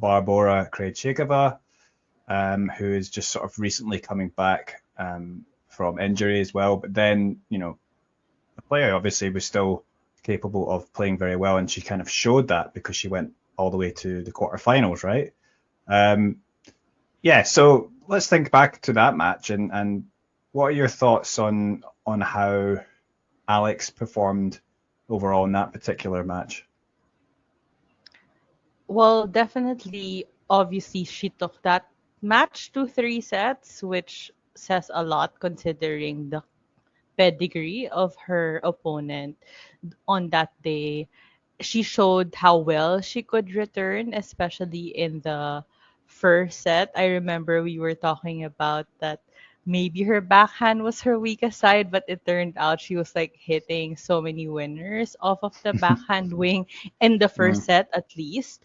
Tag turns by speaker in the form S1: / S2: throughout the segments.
S1: Barbora Krejcikova, who is just sort of recently coming back from injury as well. But then, the player obviously was still capable of playing very well, and she kind of showed that because she went all the way to the quarterfinals, right? Um, yeah, so let's think back to that match, and what are your thoughts on how Alex performed overall in that particular match?
S2: Well, definitely, obviously, she took that match to 3 sets, which says a lot considering the pedigree of her opponent on that day. She showed how well she could return, especially in the first set. I remember we were talking about that maybe her backhand was her weakest side, but it turned out she was like hitting so many winners off of the backhand wing in the
S1: Mm.
S2: first set at least.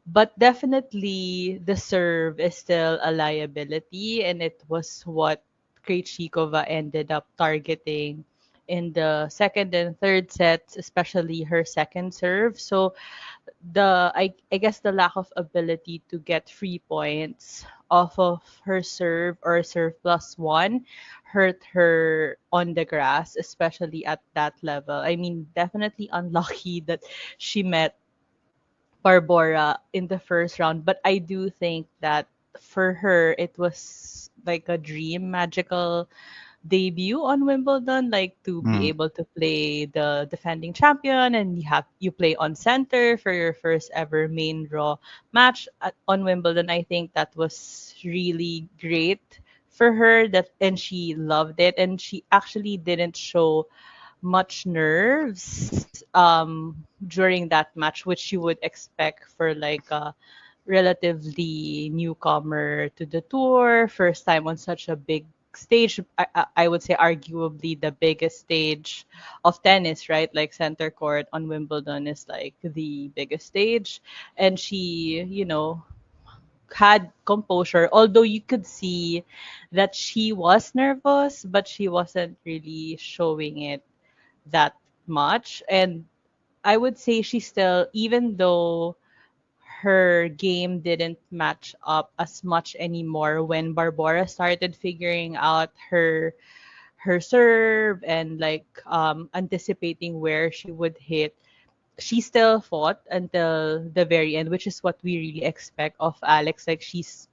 S2: But definitely the serve is still a liability, and it was what Krejcikova ended up targeting in the second and third sets, especially her second serve. So I guess the lack of ability to get free points off of her serve or serve plus one hurt her on the grass, especially at that level. I mean, definitely unlucky that she met Barbora in the first round, but I do think that for her it was like a dream magical debut on Wimbledon, like to be
S1: Mm.
S2: able to play the defending champion, and you play on center for your first ever main draw match on Wimbledon. I think that was really great for her, that and she loved it, and she actually didn't show much nerves during that match, which you would expect for like a relatively newcomer to the tour, first time on such a big stage. I would say arguably the biggest stage of tennis, right? Like center court on Wimbledon is like the biggest stage. And she, had composure, although you could see that she was nervous, but she wasn't really showing it that much. And I would say she still, even though her game didn't match up as much anymore when Barbara started figuring out her serve and like anticipating where she would hit, she still fought until the very end, which is what we really expect of Alex. Like she's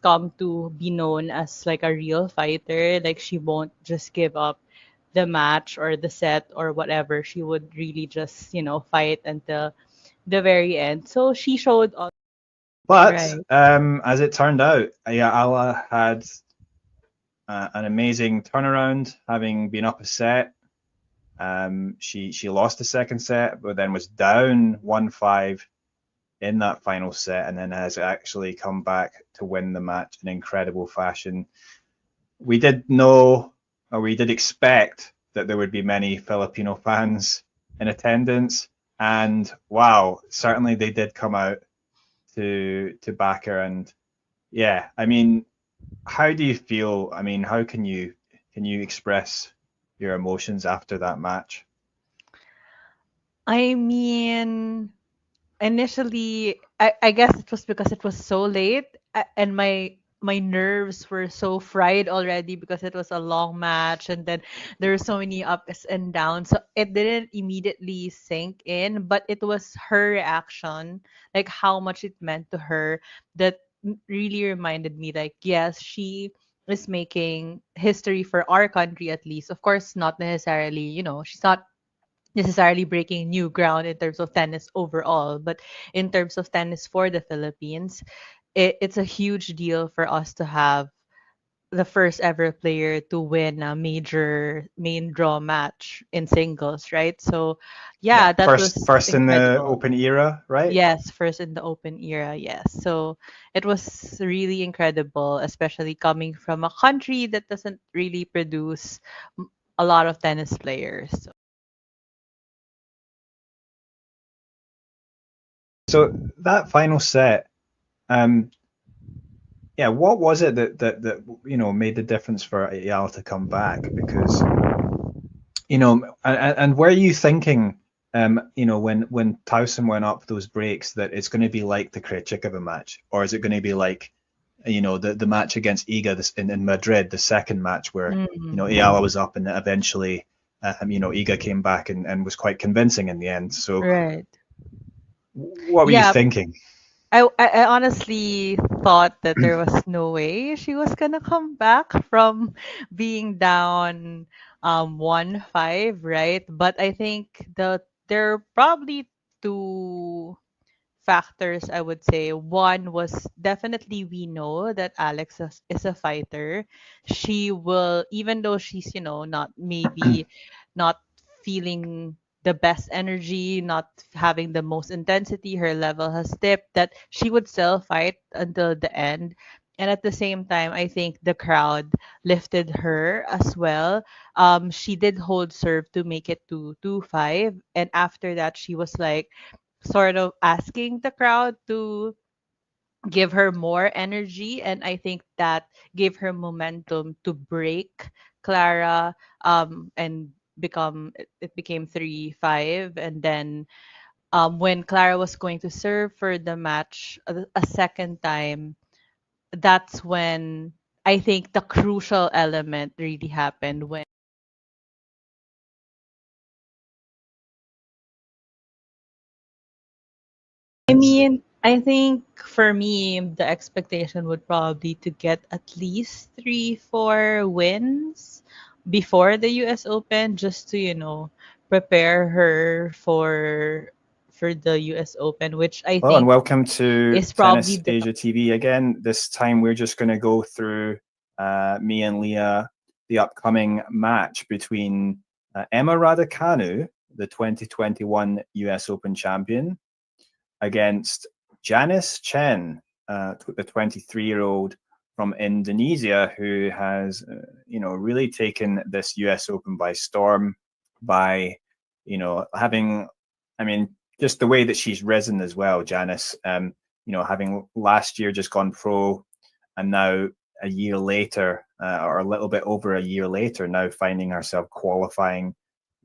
S2: come to be known as like a real fighter. Like she won't just give up the match or the set or whatever. She would really just, fight until the very end. So she showed all
S1: But
S2: right.
S1: as it turned out, Eala had an amazing turnaround, having been up a set. She lost the second set, but then was down 1-5 in that final set, and then has actually come back to win the match in incredible fashion. We did know, or we did expect, that there would be many Filipino fans in attendance, and wow, certainly they did come out to back her. And yeah, I mean, how do you feel? I mean, how can you express your emotions after that match?
S2: I mean, initially, I guess it was because it was so late, and my nerves were so fried already because it was a long match, and then there were so many ups and downs, so it didn't immediately sink in. But it was her reaction, like how much it meant to her, that really reminded me, like, yes, she is making history for our country, at least. Of course, not necessarily, she's not necessarily breaking new ground in terms of tennis overall, but in terms of tennis for the Philippines, it's a huge deal for us to have the first ever player to win a major main draw match in singles, right? So,
S1: Yeah,
S2: yeah, that
S1: first
S2: was
S1: first in the
S2: incredible.
S1: Open era, right?
S2: Yes, first in the open era, yes. So it was really incredible, especially coming from a country that doesn't really produce a lot of tennis players.
S1: So that final set, um, yeah, what was it that made the difference for Ayala to come back? Because and were you thinking when Towson went up those breaks, that it's going to be like the Krejcikova match, or is it going to be like, the match against Iga in Madrid, the second match where,
S2: Mm,
S1: Eala was up and eventually, Iga came back and was quite convincing in the end. So
S2: right.
S1: what were you
S2: Yeah,
S1: thinking?
S2: I honestly thought that there was no way she was gonna come back from being down 1-5, right? But I think there are probably two factors, I would say. One was definitely, we know that Alex is a fighter. She will, even though she's, not maybe not feeling the best energy, not having the most intensity, her level has dipped, that she would still fight until the end. And at the same time, I think the crowd lifted her as well. She did hold serve to make it to 2-5. And after that, she was like, sort of asking the crowd to give her more energy, and I think that gave her momentum to break Clara, and it became 3-5. And then when Clara was going to serve for the match a second time, that's when I think the crucial element really happened. When I mean, I think for me, the expectation would probably to get at least 3, 4 wins before the US Open, just to, prepare her for the US Open, which I
S1: Well, and
S2: think
S1: welcome to
S2: is probably
S1: Tennis
S2: the
S1: Asia TV again. This time we're just going to go through, me and Leah, the upcoming match between Emma Raducanu, the 2021 US Open champion, against Janice Tjen, the 23-year-old from Indonesia, who has, really taken this US Open by storm by, having, I mean, just the way that she's risen as well, Janice. Having last year just gone pro, and now a year later, or a little bit over a year later, now finding herself qualifying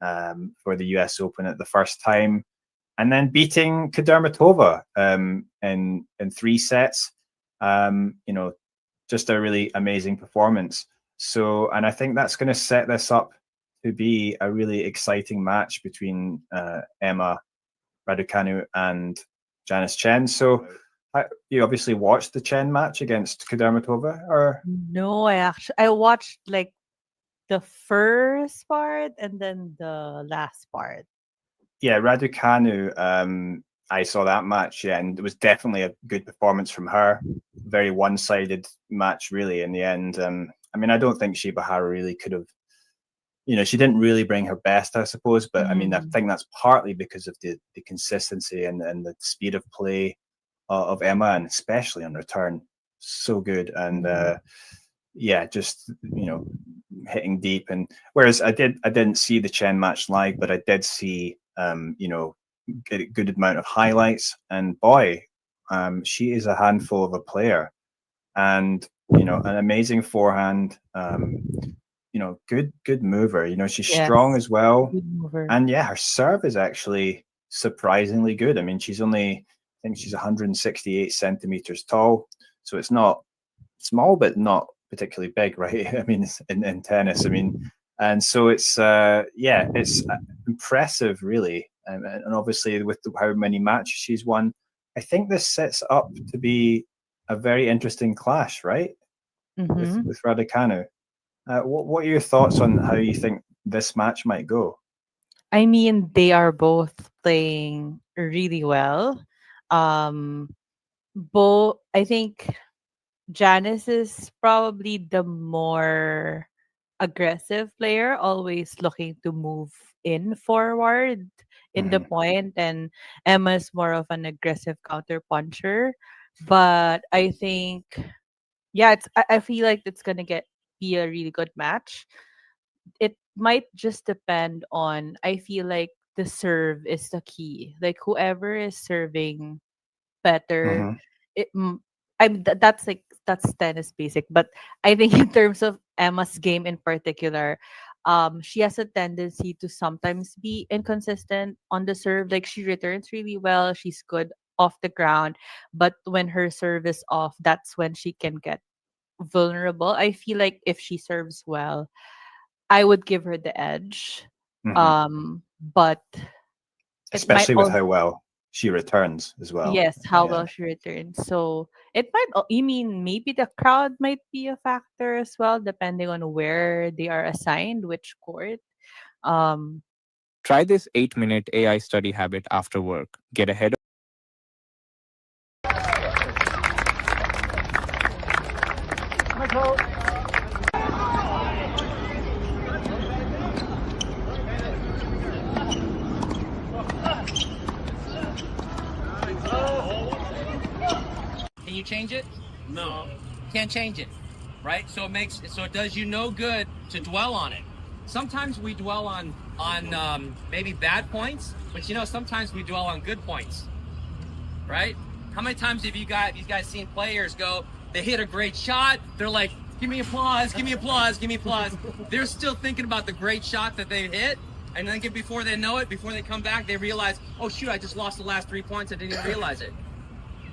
S1: for the US Open at the first time, and then beating Kudermetova in 3 sets. Just a really amazing performance. So, and I think that's going to set this up to be a really exciting match between Emma Raducanu and Janice Chen. So, you obviously watched the Chen match against Kudermetova, or
S2: no, I watched like the first part and then the last part.
S1: yeah, Raducanu. I saw that match, yeah, and it was definitely a good performance from her. Very one-sided match, really, in the end. I mean, I don't think Shiba Haru really could have. She didn't really bring her best, I suppose. But I mean, I
S2: Mhm.
S1: think that's partly because of the consistency and the speed of play of Emma, and especially on return, so good. And
S2: Mhm.
S1: yeah, just hitting deep. And whereas I didn't see the Chen match live, but I did see good amount of highlights. And boy, she is a handful of a player, and an amazing forehand. Good mover. She's strong
S2: Yes,
S1: as well,
S2: good mover.
S1: and yeah, her serve is actually surprisingly good. I mean, I think she's 168 centimeters tall, so it's not small, but not particularly big, right? I mean, in tennis, I mean, and so it's impressive, really, and obviously with how many matches she's won, I think this sets up to be a very interesting clash, right? With
S2: Mhm.
S1: with Raducanu. What are your thoughts on how you think this match might go?
S2: I mean, they are both playing really well. Um, both, I think Janice is probably the more aggressive player, always looking to move in forward in the
S1: Mm-hmm.
S2: point, and Emma's more of an aggressive counter puncher. But I think, yeah, I feel like it's gonna be a really good match. It might just depend on, I feel like the serve is the key. Like whoever is serving better,
S1: Mm-hmm.
S2: it that's tennis basic, but I think in terms of Emma's game in particular, she has a tendency to sometimes be inconsistent on the serve. Like she returns really well, she's good off the ground, but when her serve is off, that's when she can get vulnerable. I feel like if she serves well, I would give her the edge.
S1: Hmm.
S2: But it might
S1: Especially with
S2: also,
S1: how well she returns as well.
S2: yes, how
S1: Yeah.
S2: well she returns. So it might, you mean maybe the crowd might be a factor as well, depending on where they are assigned, which court. Um,
S3: Try this 8-minute AI study habit after work. Get ahead.
S4: Can you change it? No. Can't change it, right? So it does you no good to dwell on it. Sometimes we dwell on maybe bad points, but sometimes we dwell on good points, right? How many times have you guys seen players go, they hit a great shot, they're like, give me applause, give me applause, give me applause. They're still thinking about the great shot that they hit, and then before they know it, before they come back, they realize, oh shoot, I just lost the last 3 points, I didn't even realize it.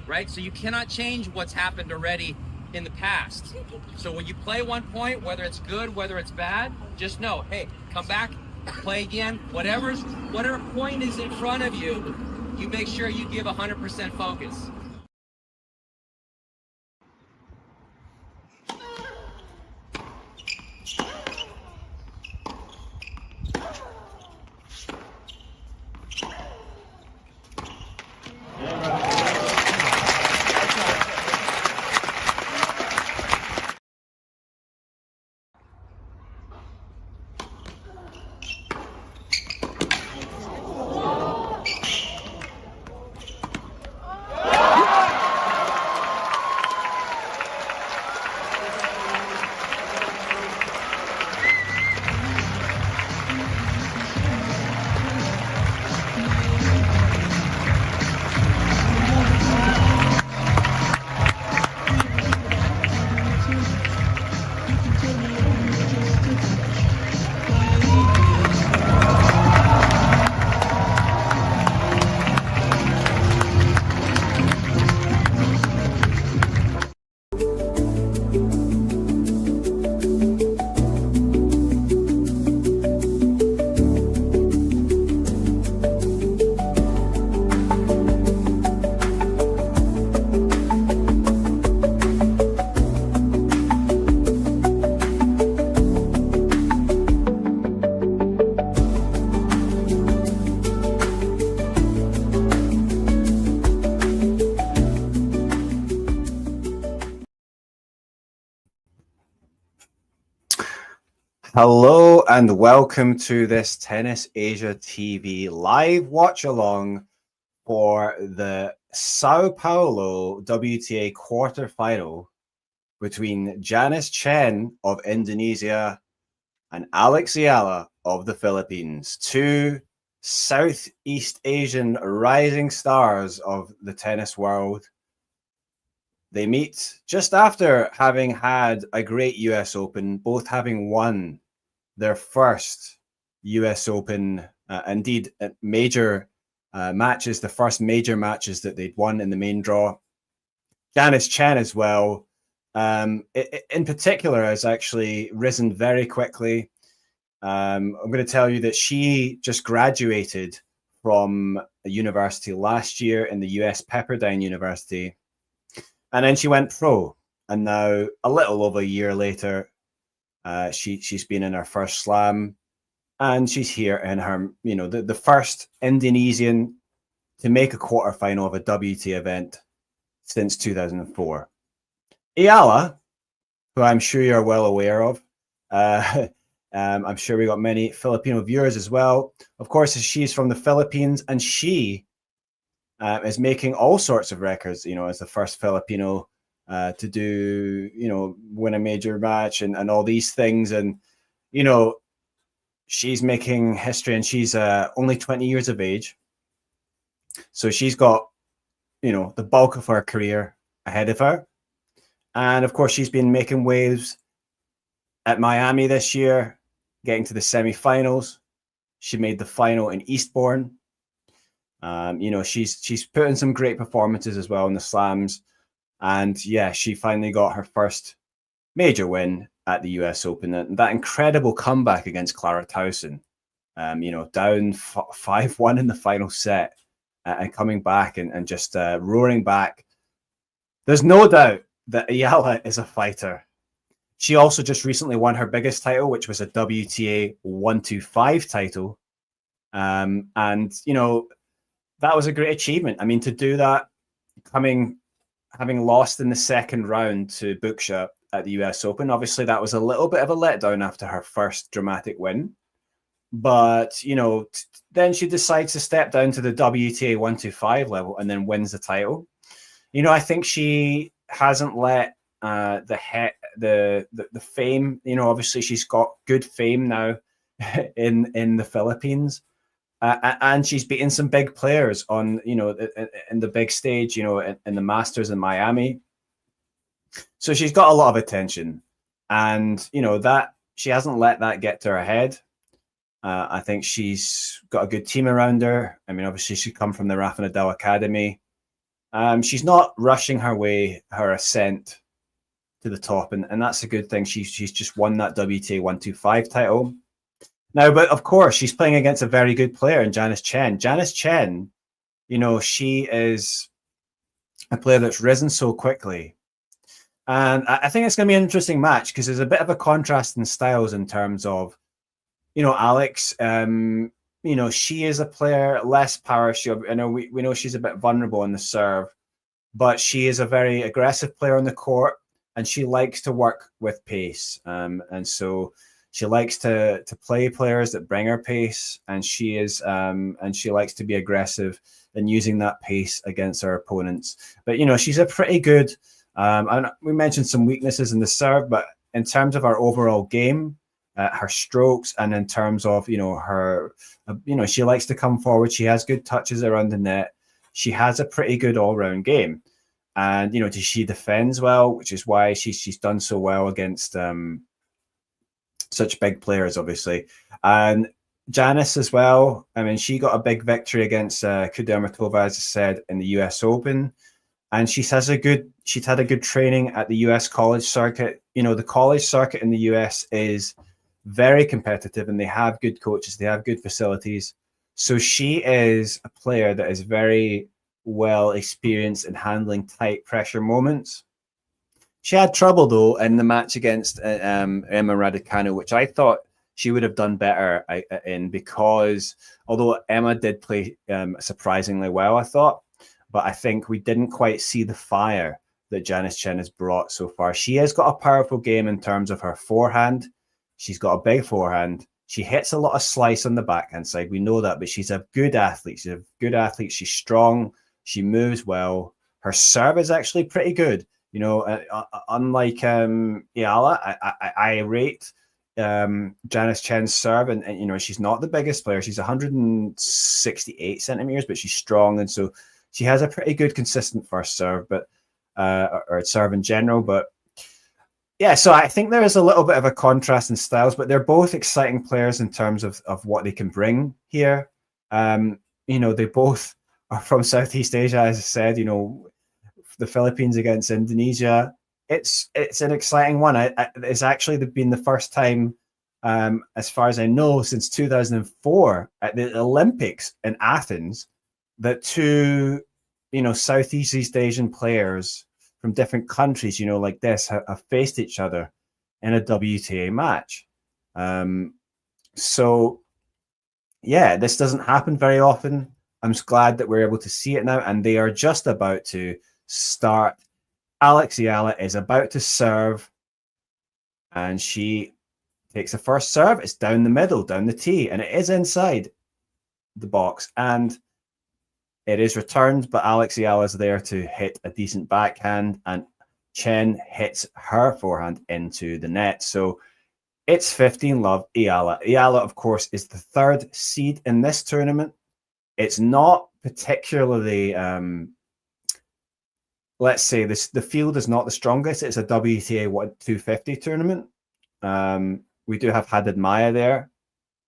S4: Right? So you cannot change what's happened already in the past. So when you play one point, whether it's good, whether it's bad, just know, hey, come back, play again, whatever point is in front of you, you make sure you give 100% focus.
S1: Hello and welcome to this Tennis Asia TV live watch along for the Sao Paulo WTA quarterfinal between Janice Tjen of Indonesia and Alex Eala of the Philippines, two Southeast Asian rising stars of the tennis world. They meet just after having had a great US Open, both having won their first US Open, indeed major matches, the first major matches that they'd won in the main draw. Janice Tjen as well, in particular, has actually risen very quickly. I'm going to tell you that she just graduated from a university last year in the US, Pepperdine University, and then she went pro. And now, a little over a year later, she's been in her first slam, and she's here in her, the first Indonesian to make a quarterfinal of a WTA event since 2004. Eala, who I'm sure you're well aware of, I'm sure we got many Filipino viewers as well. Of course, she's from the Philippines, and she is making all sorts of records, as the first Filipino to do, win a major match and all these things. And, she's making history, and she's only 20 years of age. So she's got, the bulk of her career ahead of her. And of course, she's been making waves at Miami this year.
S5: getting to the semi-finals. She made the final in Eastbourne. She's put in some great performances as well in the slams. And yeah, she finally got her first major win at the US Open. And that incredible comeback against Clara Towson, down 5-1 in the final set and coming back and just roaring back. There's no doubt that Eala is a fighter. She also just recently won her biggest title, which was a WTA 125 title. And, that was a great achievement. I mean, to do that, having lost in the second round to Buksha at the US Open, obviously that was a little bit of a letdown after her first dramatic win. But, then she decides to step down to the WTA 125 level and then wins the title. I think she hasn't let the fame, obviously she's got good fame now in the Philippines. And she's beaten some big players on, in the big stage, in the Masters in Miami. So she's got a lot of attention, and that she hasn't let that get to her head. I think she's got a good team around her. I mean, obviously she come from the Rafa Nadal Academy. She's not rushing her ascent to the top, and that's a good thing. She's just won that WTA 125 title. Now, but of course, she's playing against a very good player in Janice Tjen. Janice Tjen, she is a player that's risen so quickly. And I think it's going to be an interesting match because there's a bit of a contrast in styles in terms of, Alex, she is a player, less power. I know we know she's a bit vulnerable on the serve, but she is a very aggressive player on the court, and she likes to work with pace. And so she likes to play players that bring her pace, and she likes to be aggressive and using that pace against her opponents. But she's a pretty good. And we mentioned some weaknesses in the serve, but in terms of our overall game, her strokes, and in terms of her, she likes to come forward. She has good touches around the net. She has a pretty good all-round game, and she defends well, which is why she's done so well against such big players, obviously. And Janice as well. I mean, she got a big victory against Kudermetova, as I said, in the US Open. And she's had a good training at the US college circuit. The college circuit in the US is very competitive, and they have good coaches. They have good facilities. So she is a player that is very well experienced in handling tight pressure moments. She had trouble, though, in the match against Emma Raducanu, which I thought she would have done better in, because although Emma did play surprisingly well, I thought, but I think we didn't quite see the fire that Janice Tjen has brought so far. She has got a powerful game in terms of her forehand. She's got a big forehand. She hits a lot of slice on the backhand side. We know that, but she's a good athlete. She's strong. She moves well. Her serve is actually pretty good. Unlike Eala, I rate Janice Tjen's serve, and she's not the biggest player. She's 168 centimeters, but she's strong, and so she has a pretty good consistent first serve, or serve in general. But yeah, so I think there is a little bit of a contrast in styles, but they're both exciting players in terms of what they can bring here. They both are from Southeast Asia, as I said. The Philippines against Indonesia. It's an exciting one. It's actually been the first time, as far as I know, since 2004 at the Olympics in Athens, that two, Southeast Asian players from different countries, like this, have faced each other in a WTA match. So, yeah, this doesn't happen very often. I'm just glad that we're able to see it now, and they are just about to start. Alex Eala is about to serve, and she takes the first serve. It's down the middle, down the tee, and it is inside the box, and it is returned, but Alex Eala is there to hit a decent backhand, and Tjen hits her forehand into the net. So it's 15-love Eala. Eala, of course, is the third seed in this tournament. It's not particularly, let's say, the field is not the strongest. It's a WTA 250 tournament. we do have Haddad Maia there.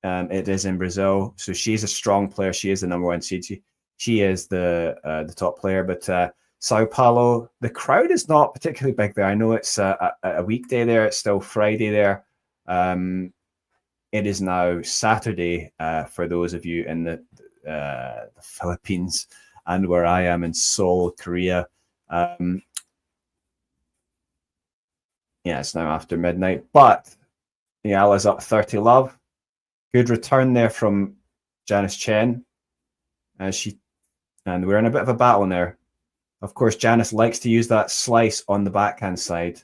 S5: It is in Brazil, so she's a strong player. She is the number 1 seed. She is the top player. But Sao Paulo, the crowd is not particularly big there. I know it's a weekday there. It's still Friday there. It is now Saturday for those of you in the Philippines and where I am in Seoul, Korea. Yeah, it's now after midnight, but Eala's up 30-love. Good return there from Janice Tjen. And we're in a bit of a battle there. Of course, Janice likes to use that slice on the backhand side.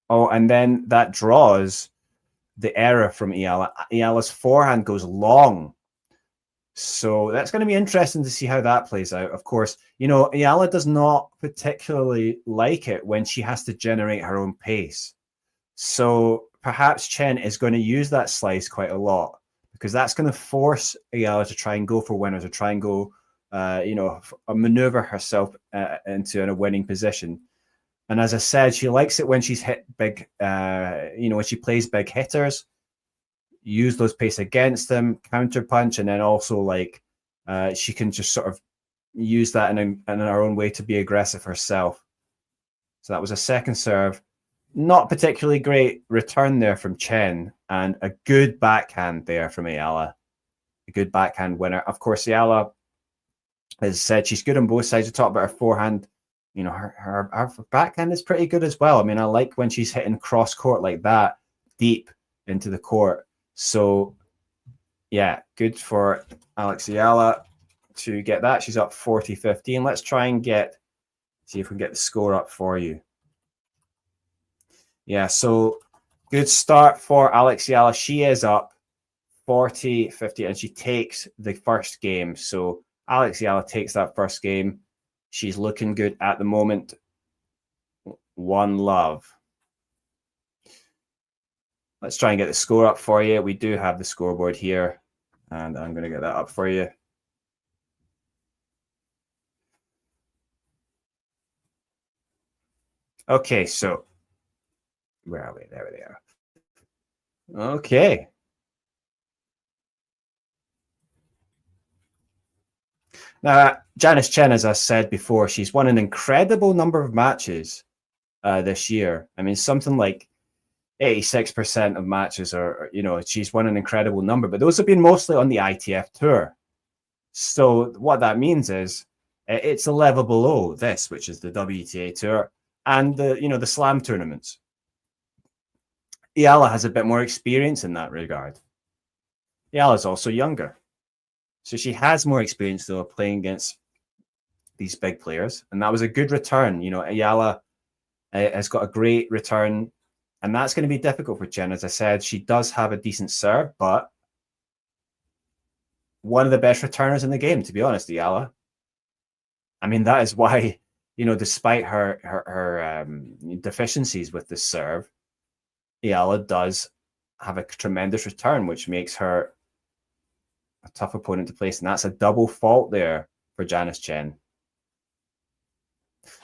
S5: Oh, and then that draws the error from Eala. Eala's forehand goes long. So that's going to be interesting to see how that plays out. Of course, you know, Eala does not particularly like it when she has to generate her own pace. So perhaps Tjen is going to use that slice quite a lot, because that's going to force Eala to try and go for winners, or try and go, maneuver herself into a winning position. And as I said, she likes it when she's hit big, when she plays big hitters, use those pace against them, counter punch, and then also she can just sort of use that in her own way to be aggressive herself. So that was a second serve. Not particularly great return there from Tjen, and a good backhand there from Eala. A good backhand winner. Of course, Eala, as said, she's good on both sides. We talked about her forehand. You know, her backhand is pretty good as well. I mean, I like when she's hitting cross court like that, deep into the court. So, yeah, good for Alex Eala to get that. She's up 40-15. Let's try and see if we can get the score up for you. Yeah, so good start for Alex Eala. She is up 40-50, and she takes the first game. So Alex Eala takes that first game. She's looking good at the moment. 1-love. Let's try and get the score up for you. We do have the scoreboard here, and I'm going to get that up for you. Okay, so where are we? There we are. Okay. Now, Janice Tjen, as I said before, she's won an incredible number of matches this year. I mean, something like 86% of matches are, she's won an incredible number, but those have been mostly on the ITF tour. So what that means is it's a level below this, which is the WTA tour and the slam tournaments. Eala has a bit more experience in that regard. Eala is also younger. So she has more experience, though, playing against these big players. And that was a good return. Eala has got a great return. And that's going to be difficult for Tjen. As I said, she does have a decent serve, but one of the best returners in the game, to be honest, Eala. I mean, that is why, despite her deficiencies with the serve, Eala does have a tremendous return, which makes her a tough opponent to place, and that's a double fault there for Janice Tjen.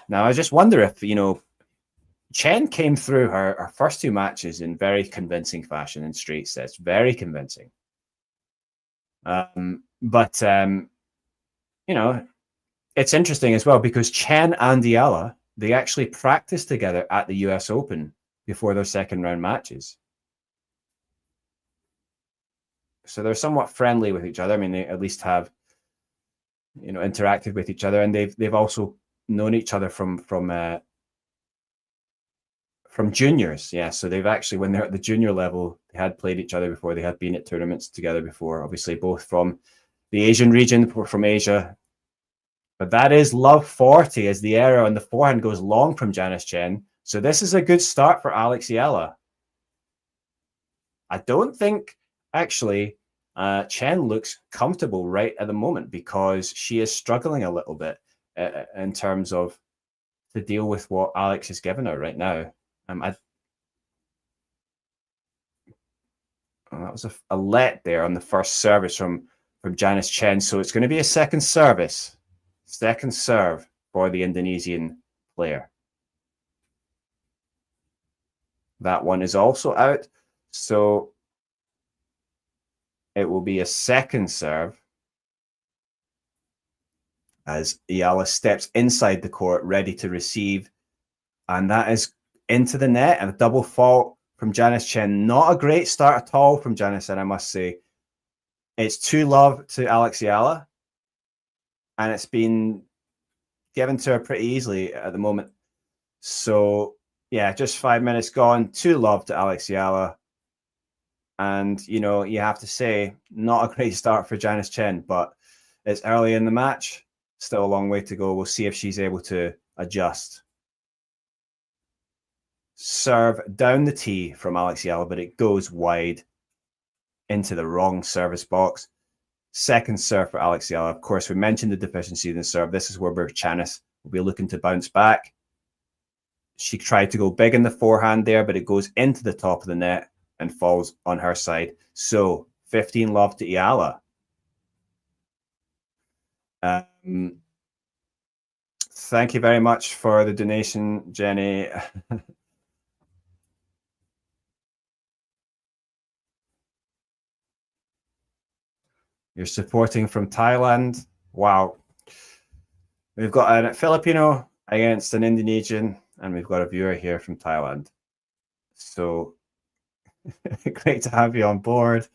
S5: Now, I just wonder if, Tjen came through her first two matches in very convincing fashion in straight sets, very convincing. But it's interesting as well, because Tjen and Eala, they actually practiced together at the US Open before their second round matches. So they're somewhat friendly with each other. I mean, they at least have, interacted with each other, and they've also known each other from juniors. Yeah, so they've actually, when they're at the junior level, they had played each other before. They had been at tournaments together before. Obviously, both from the Asian region, from Asia. But that is love 40 as the error on the forehand goes long from Janice Tjen. So this is a good start for Alex Eala. I don't think, actually, Tjen looks comfortable right at the moment, because she is struggling a little bit in terms of to deal with what Alex has given her right now. That was a let there on the first service from Janice Tjen. So it's going to be a second serve for the Indonesian player. That one is also out. So it will be a second serve as Eala steps inside the court, ready to receive. And that is into the net, and a double fault from Janice Tjen. Not a great start at all from Janice, and I must say. It's 2-love to Alex Eala, and it's been given to her pretty easily at the moment. So, yeah, just 5 minutes gone. 2-love to Alex Eala. And, you know, you have to say, not a great start for Janice Tjen, but it's early in the match. Still a long way to go. We'll see if she's able to adjust. Serve down the tee from Alex Eala, but it goes wide into the wrong service box. Second serve for Alex Eala. Of course, we mentioned the deficiency in the serve. This is where Janice will be looking to bounce back. She tried to go big in the forehand there, but it goes into the top of the net and falls on her side. So 15-love to Eala. Thank you very much for the donation, Jenny. You're supporting from Thailand. Wow. We've got a Filipino against an Indonesian, and we've got a viewer here from Thailand. So great to have you on board.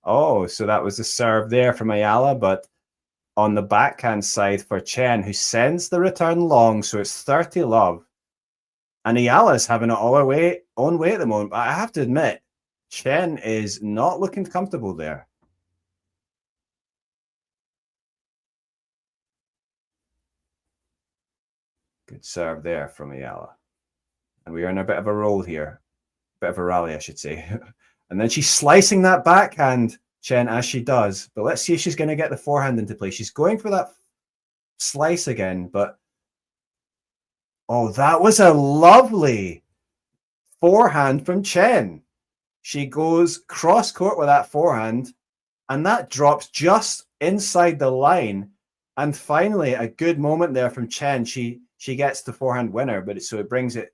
S5: Oh, so that was a serve there from Eala, but on the backhand side for Tjen, who sends the return long, so it's 30-love. And Eala's having it all her own way at the moment. But I have to admit, Tjen is not looking comfortable there. Good serve there from Eala. And we are in a bit of a roll here. Bit of a rally, I should say. And then she's slicing that backhand, Tjen, as she does. But let's see if she's going to get the forehand into play. She's going for that slice again, but oh, that was a lovely forehand from Tjen. She goes cross court with that forehand, and that drops just inside the line. And finally, a good moment there from Tjen. She gets the forehand winner, but it brings it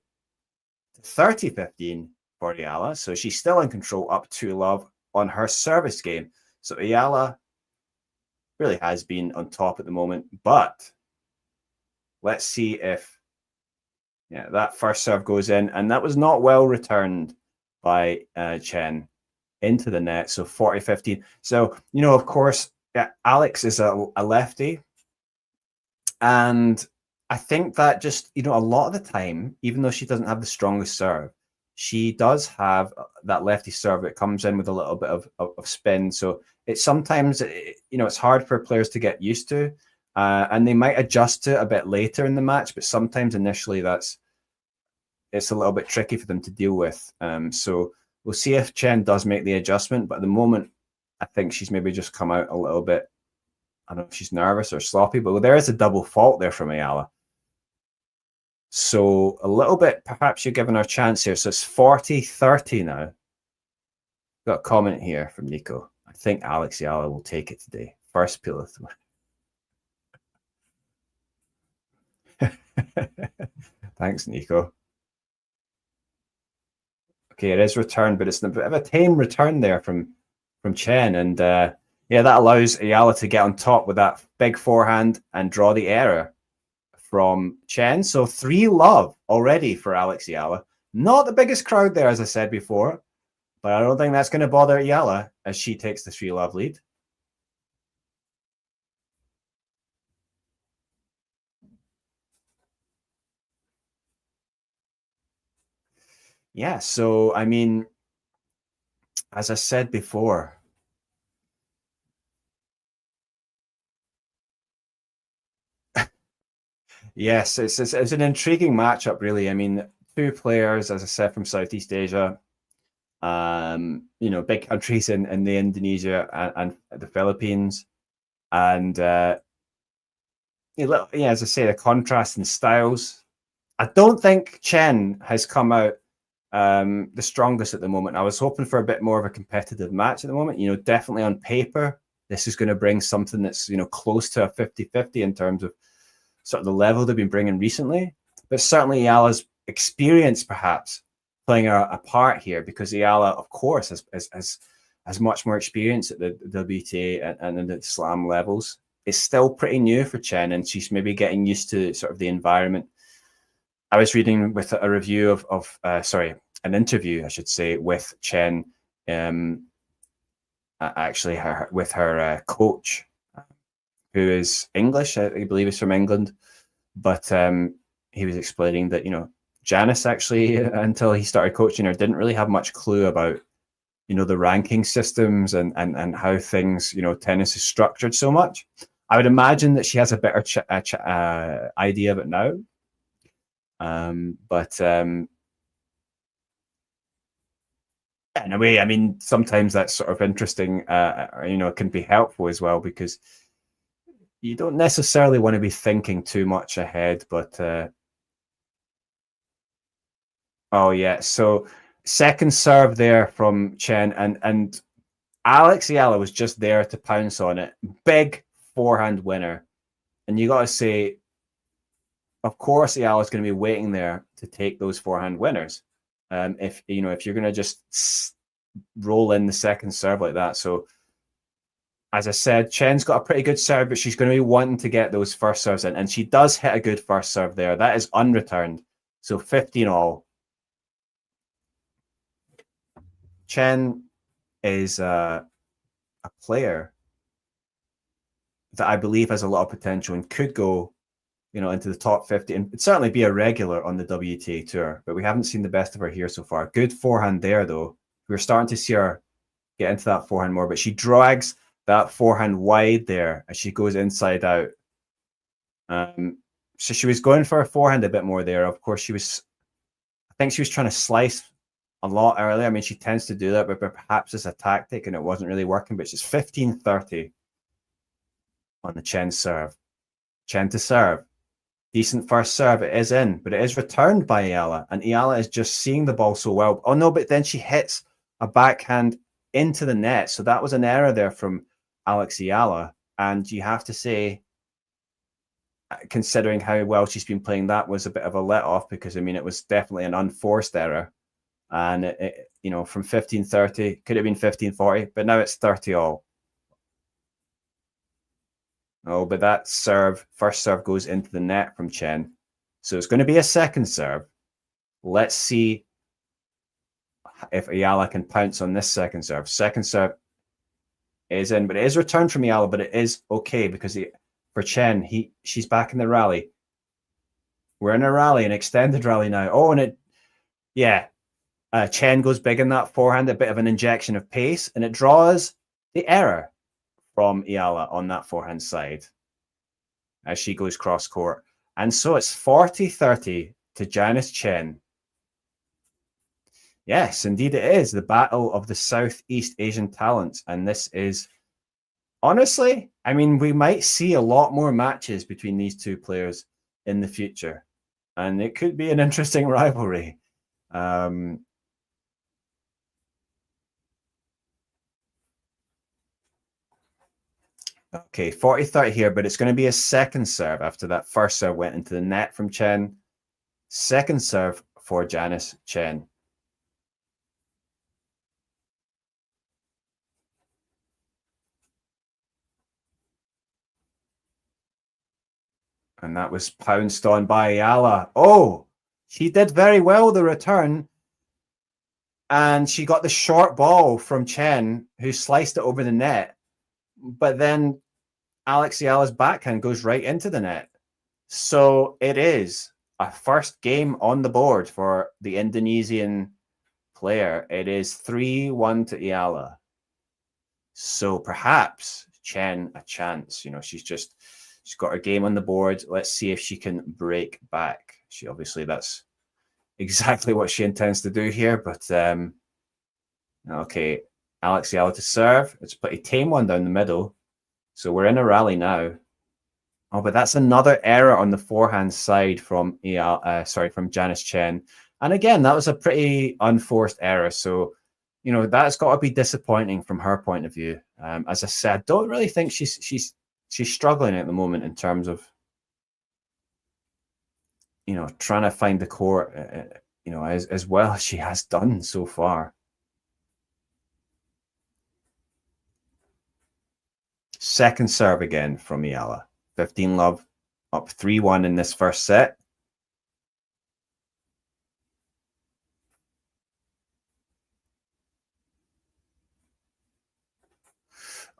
S5: to 30-15 for Eala. So she's still in control, up 2-love on her service game. So Eala really has been on top at the moment, but let's see if that first serve goes in, and that was not well returned by Tjen into the net. So 40-15. So, you know, of course, Alex is a lefty, and I think that just, you know, a lot of the time, even though she doesn't have the strongest serve, she does have that lefty serve that comes in with a little bit of spin. So it's sometimes, you know, it's hard for players to get used to, and they might adjust to it a bit later in the match, but sometimes initially it's a little bit tricky for them to deal with. So we'll see if Tjen does make the adjustment, but at the moment, I think she's maybe just come out a little bit, I don't know if she's nervous or sloppy, but there is a double fault there from Eala. So a little bit, perhaps you're giving her a chance here. So it's 40-30 now. Got a comment here from Nico. I think Alex Eala will take it today. First pillar. Thanks, Nico. Okay, it is returned, but it's a bit of a tame return there from Tjen. And yeah, that allows Eala to get on top with that big forehand and draw the error from Tjen. So 3-love already for Alex Eala. Not the biggest crowd there, as I said before, but I don't think that's going to bother Eala as she takes the 3-love lead. Yeah, so I mean, as I said before, yes, it's an intriguing matchup, really. I mean, two players, as I said, from Southeast Asia, you know, big countries in the Indonesia and the Philippines, and as I say, the contrast in styles. I don't think Tjen has come out the strongest at the moment. I was hoping for a bit more of a competitive match at the moment. You know, definitely on paper, this is going to bring something that's, you know, close to a 50-50 in terms of sort of the level they've been bringing recently. But certainly Eala's experience perhaps playing a part here, because Eala, of course, has much more experience at the WTA and in the slam levels. It's still pretty new for Tjen, and she's maybe getting used to sort of the environment. I was reading with a review of an interview, I should say, with Tjen, actually with her coach, who is English, I believe is from England, but he was explaining that, Janice actually, until he started coaching her, didn't really have much clue about, the ranking systems and how things, tennis is structured so much. I would imagine that she has a better idea of it now. In a way, I mean, sometimes that's sort of interesting, can be helpful as well, because you don't necessarily want to be thinking too much ahead, but oh yeah, so second serve there from Tjen, and Alex Eala was just there to pounce on it. Big forehand winner. And you got to say, of course, Eala is going to be waiting there to take those forehand winners. If you're going to just roll in the second serve like that. So, as I said, Tjen's got a pretty good serve, but she's going to be wanting to get those first serves in. And she does hit a good first serve there. That is unreturned. So 15 all. Tjen is a player that I believe has a lot of potential and could go, into the top 50 and certainly be a regular on the WTA tour. But we haven't seen the best of her here so far. Good forehand there, though. We're starting to see her get into that forehand more, but she drags that forehand wide there as she goes inside out. So she was going for a forehand a bit more there. Of course, I think she was trying to slice a lot earlier. I mean, she tends to do that, but perhaps it's a tactic and it wasn't really working. But she's 15-30 on the Tjen serve. Tjen to serve. Decent first serve. It is in, but it is returned by Eala. And Eala is just seeing the ball so well. Oh, no, but then she hits a backhand into the net. So that was an error there from Alex Eala. And you have to say, considering how well she's been playing, that was a bit of a let off, because, I mean, it was definitely an unforced error. And, from 15-30, could have been 15-40, but now it's 30 all. Oh, but that first serve goes into the net from Tjen. So it's going to be a second serve. Let's see if Eala can pounce on this second serve. Second serve is in, but it is returned from Eala, but it is okay, because for Tjen, she's back in the rally. We're in a rally, an extended rally now. Oh, and Tjen goes big in that forehand, a bit of an injection of pace, and it draws the error from Eala on that forehand side as she goes cross court. And so it's 40-30 to Janice Tjen. Yes, indeed it is. The battle of the Southeast Asian talents. And this is, honestly, I mean, we might see a lot more matches between these two players in the future. And it could be an interesting rivalry. Okay, 40-30 here, but it's going to be a second serve after that first serve went into the net from Tjen. Second serve for Janice Tjen. And that was pounced on by Eala. Oh, she did very well, the return. And she got the short ball from Tjen, who sliced it over the net. But then Alex Eala's backhand goes right into the net. So it is a first game on the board for the Indonesian player. It is 3-1 to Eala. So perhaps Tjen a chance. She's got her game on the board. Let's see if she can break back. That's exactly what she intends to do here. But okay, Alex Eala to serve. It's a pretty tame one down the middle. So we're in a rally now. Oh, but that's another error on the forehand side from from Janice Tjen. And again, that was a pretty unforced error. So, that's got to be disappointing from her point of view. As I said, I don't really think she's struggling at the moment in terms of, trying to find the court as well as she has done so far. Second serve again from Eala. 15-love, up 3-1 in this first set.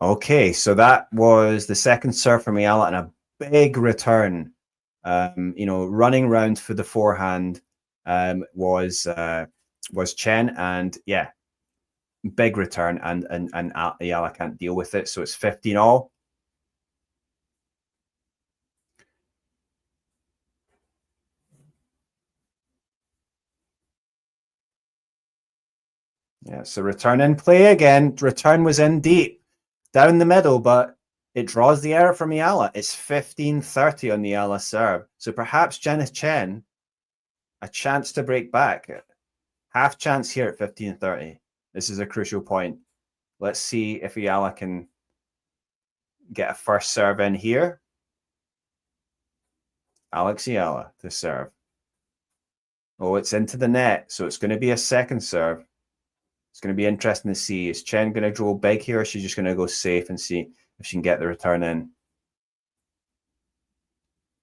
S5: Okay, so that was the second serve from Eala and a big return. Running round for the forehand was Tjen, and yeah, big return, and Eala can't deal with it, so it's 15-all. Yeah, so return in play again. Return was in deep, down the middle, but it draws the error from Eala. It's 15-30 on the Eala serve. So perhaps Janice Tjen, a chance to break back. Half chance here at 15-30. This is a crucial point. Let's see if Eala can get a first serve in here. Alex Eala to serve. Oh, it's into the net, so it's going to be a second serve. It's going to be interesting to see. Is Tjen going to draw big here, or is she just going to go safe and see if she can get the return in?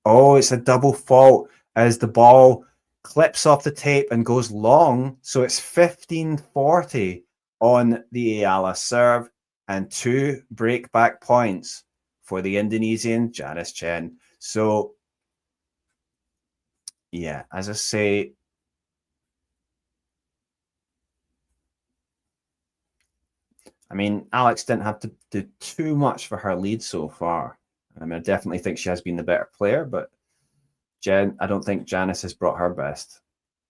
S5: Oh, it's a double fault as the ball clips off the tape and goes long. So it's 15-40 on the Eala serve and 2 break back points for the Indonesian Janice Tjen. So, yeah, as I say, I mean, Alex didn't have to do too much for her lead so far. I mean, I definitely think she has been the better player, but I don't think Janice has brought her best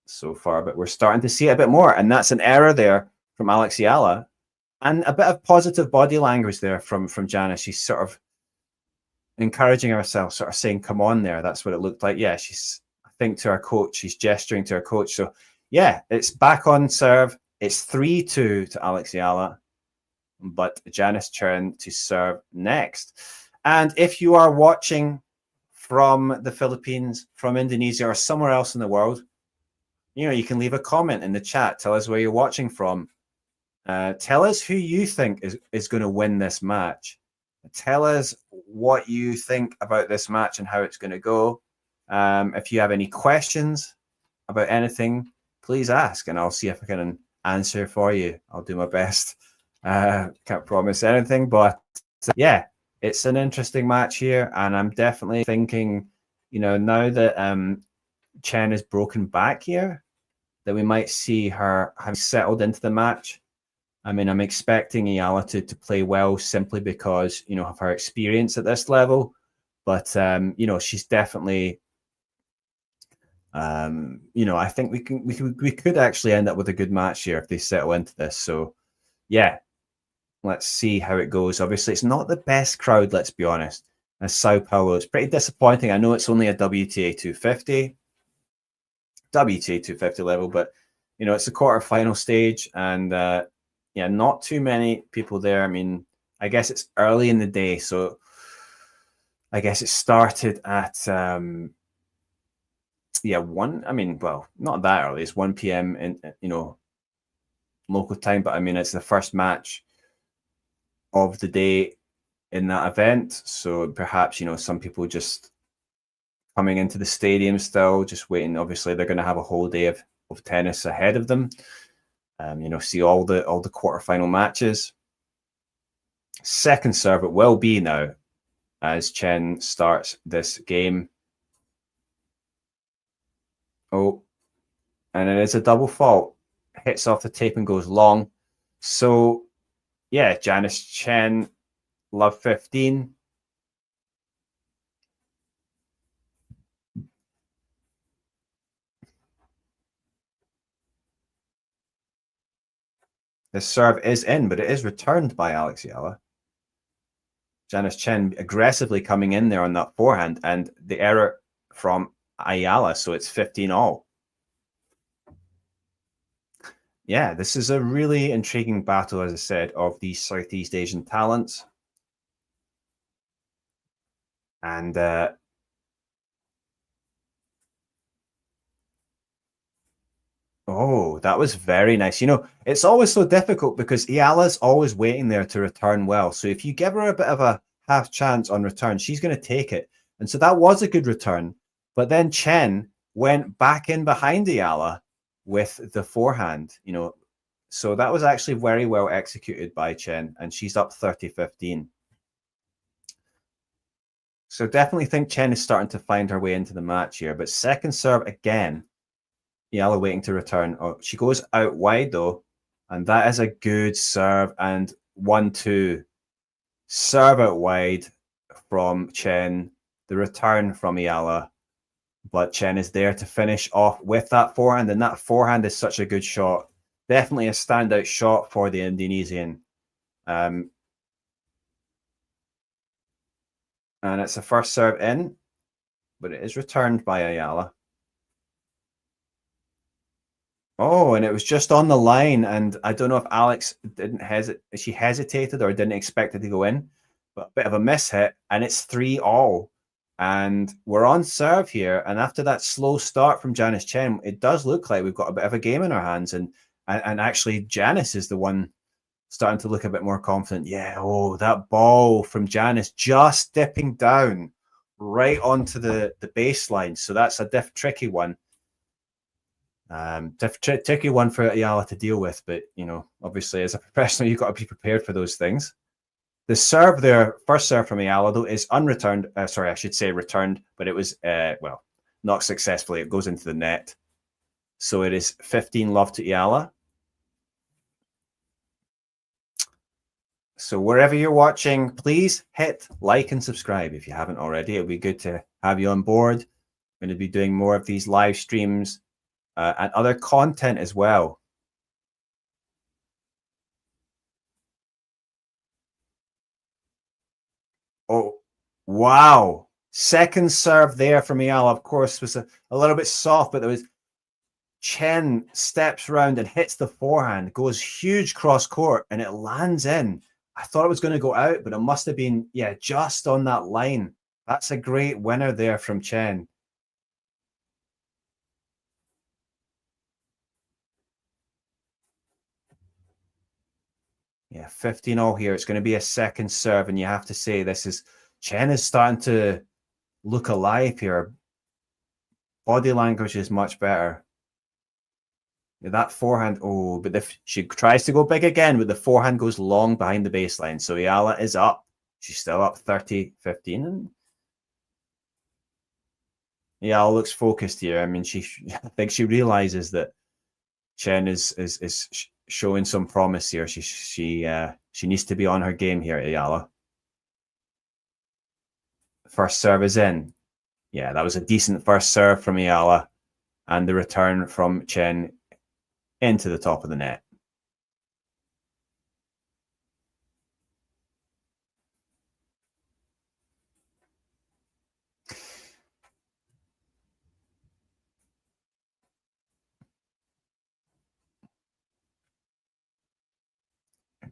S5: so far, but we're starting to see it a bit more. And that's an error there from Alex Eala, and a bit of positive body language there from Janice. She's sort of encouraging herself, sort of saying, come on there. That's what it looked like. Yeah, she's, I think, to her coach. She's gesturing to her coach. So, yeah, it's back on serve. It's 3-2 to Alex Eala, but Janice Tjen to serve next. And if you are watching from the Philippines, from Indonesia, or somewhere else in the world, you can leave a comment in the chat. Tell us where you're watching from. Tell us who you think is going to win this match. Tell us what you think about this match and how it's going to go. If you have any questions about anything, please ask, and I'll see if I can answer for you. I'll do my best. Can't promise anything, but yeah, it's an interesting match here, and I'm definitely thinking, now that Tjen has broken back here, that we might see her have settled into the match. I mean, I'm expecting Eala to play well simply because, of her experience at this level. But, she's definitely, I think we could actually end up with a good match here if they settle into this. So, yeah, let's see how it goes. Obviously, it's not the best crowd, let's be honest. As Sao Paulo, it's pretty disappointing. I know it's only a WTA 250 level, but it's a quarterfinal stage, and not too many people there. I mean, I guess it's early in the day, so I guess it started at one. I mean, well, not that early. It's 1 p.m. in local time, but I mean, it's the first match of the day in that event, so perhaps some people just coming into the stadium still, just waiting. Obviously, they're going to have a whole day of tennis ahead of them. See all the quarterfinal matches. Second serve it will be now as Tjen starts this game. Oh, and it is a double fault. Hits off the tape and goes long. So, yeah, Janice Tjen, love 15. The serve is in, but it is returned by Alex Eala. Janice Tjen aggressively coming in there on that forehand, and the error from Eala, so it's 15-all. Yeah, this is a really intriguing battle, as I said, of these Southeast Asian talents. And Oh, that was very nice. You know, it's always so difficult because Eala's always waiting there to return well. So if you give her a bit of a half chance on return, she's going to take it. And so that was a good return. But then Tjen went back in behind Eala with the forehand, you know. So that was actually very well executed by Tjen, and she's up 30-15. So definitely think Tjen is starting to find her way into the match here. But second serve again. Eala waiting to return. Oh, she goes out wide though, and that is a good serve. And 1-2. Serve out wide from Tjen. The return from Eala, but Tjen is there to finish off with that forehand, and that forehand is such a good shot. Definitely a standout shot for the Indonesian. And it's a first serve in, but it is returned by Eala. Oh, and it was just on the line, and I don't know if Alex didn't hesitate. She hesitated or didn't expect it to go in, but a bit of a miss hit, and it's 3-all. And we're on serve here, and after that slow start from Janice Tjen, it does look like we've got a bit of a game in our hands, and actually Janice is the one starting to look a bit more confident. Yeah, oh, that ball from Janice just dipping down right onto the baseline. So that's a tricky one. Tricky one for Eala to deal with, but you know, obviously as a professional, you've got to be prepared for those things. The serve there, first serve from Eala though, is unreturned. Sorry, I should say returned, but it was well, not successfully. It goes into the net. So it is 15-love to Eala. So wherever you're watching, please hit like and subscribe if you haven't already. It'll be good to have you on board. I'm going to be doing more of these live streams and other content as well. Oh, wow. Second serve there from Eala, of course, was a little bit soft, but there was Tjen steps round and hits the forehand, goes huge cross court, and it lands in. I thought it was going to go out, but it must have been, yeah, just on that line. That's a great winner there from Tjen. Yeah, 15-all here. It's going to be a second serve, and you have to say Tjen is starting to look alive here. Body language is much better. That forehand, oh, but if she tries to go big again, but the forehand goes long behind the baseline. So Eala is up. She's still up 30-15. And Eala looks focused here. I mean, I think she realizes that Tjen is showing some promise here. She needs to be on her game here, Eala. First serve is in. Yeah, that was a decent first serve from Eala, and the return from Tjen into the top of the net.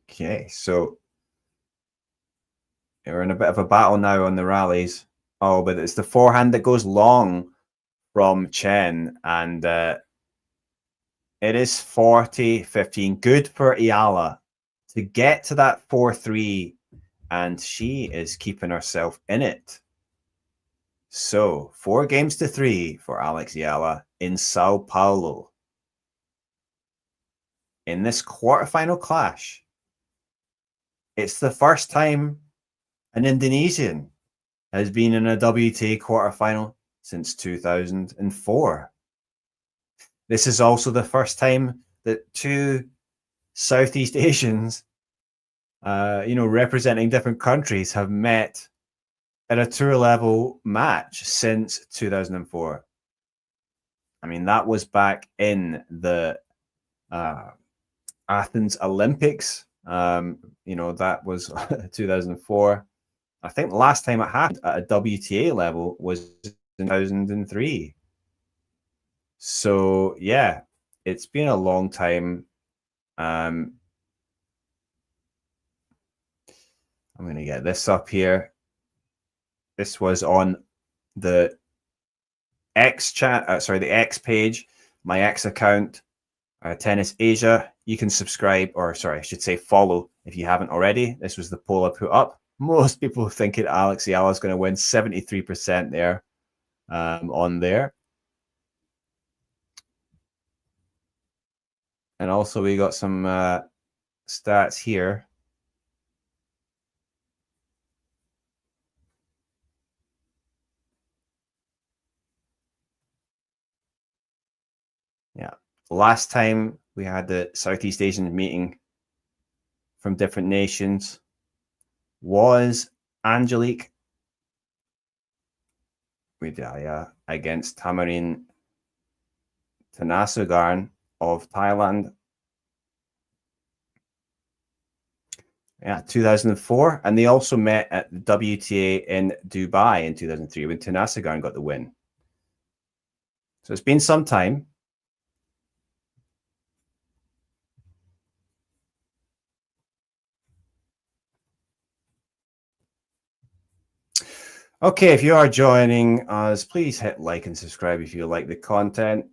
S5: Okay, so we're in a bit of a battle now on the rallies. Oh, but it's the forehand that goes long from Tjen, and it is 40-15. Good for Eala to get to that 4-3, and she is keeping herself in it. So 4-3 for Alex Eala in Sao Paulo. In this quarterfinal clash, it's the first time an Indonesian has been in a WTA quarterfinal since 2004. This is also the first time that two Southeast Asians, representing different countries, have met at a tour level match since 2004. I mean, that was back in the Athens Olympics. That was 2004. I think the last time it happened at a WTA level was in 2003. So yeah, it's been a long time. I'm going to get this up here. This was on the X chat, the X page, my X account. Tennis Asia. You can subscribe, or sorry, I should say follow if you haven't already. This was the poll I put up. Most people thinking Alex Eala is going to win, 73% there on there. And also we got some stats here. Yeah. Last time we had the Southeast Asian meeting from different nations was Angelique Widaya against Tamarin Tanasugarn of Thailand. Yeah, 2004. And they also met at the WTA in Dubai in 2003 when Tanasugarn got the win. So it's been some time. Okay, if you are joining us, please hit like and subscribe if you like the content.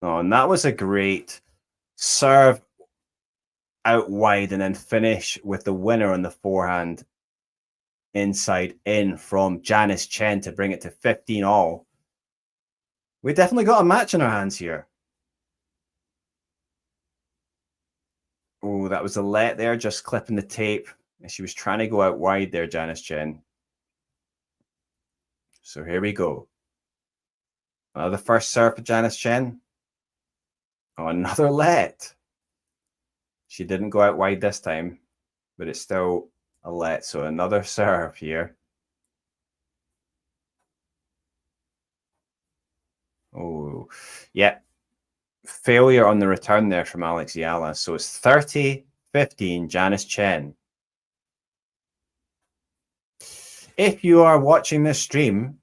S5: Oh, and that was a great serve out wide and then finish with the winner on the forehand inside in from Janice Tjen to bring it to 15 all. We definitely got a match in our hands here. Oh, that was a let there, just clipping the tape. She was trying to go out wide there, Janice Tjen. So here we go. The first serve for Janice Tjen. Oh, another let. She didn't go out wide this time, but it's still a let. So another serve here. Oh, yeah. Failure on the return there from Alex Eala. So it's 30-15, Janice Tjen. If you are watching this stream,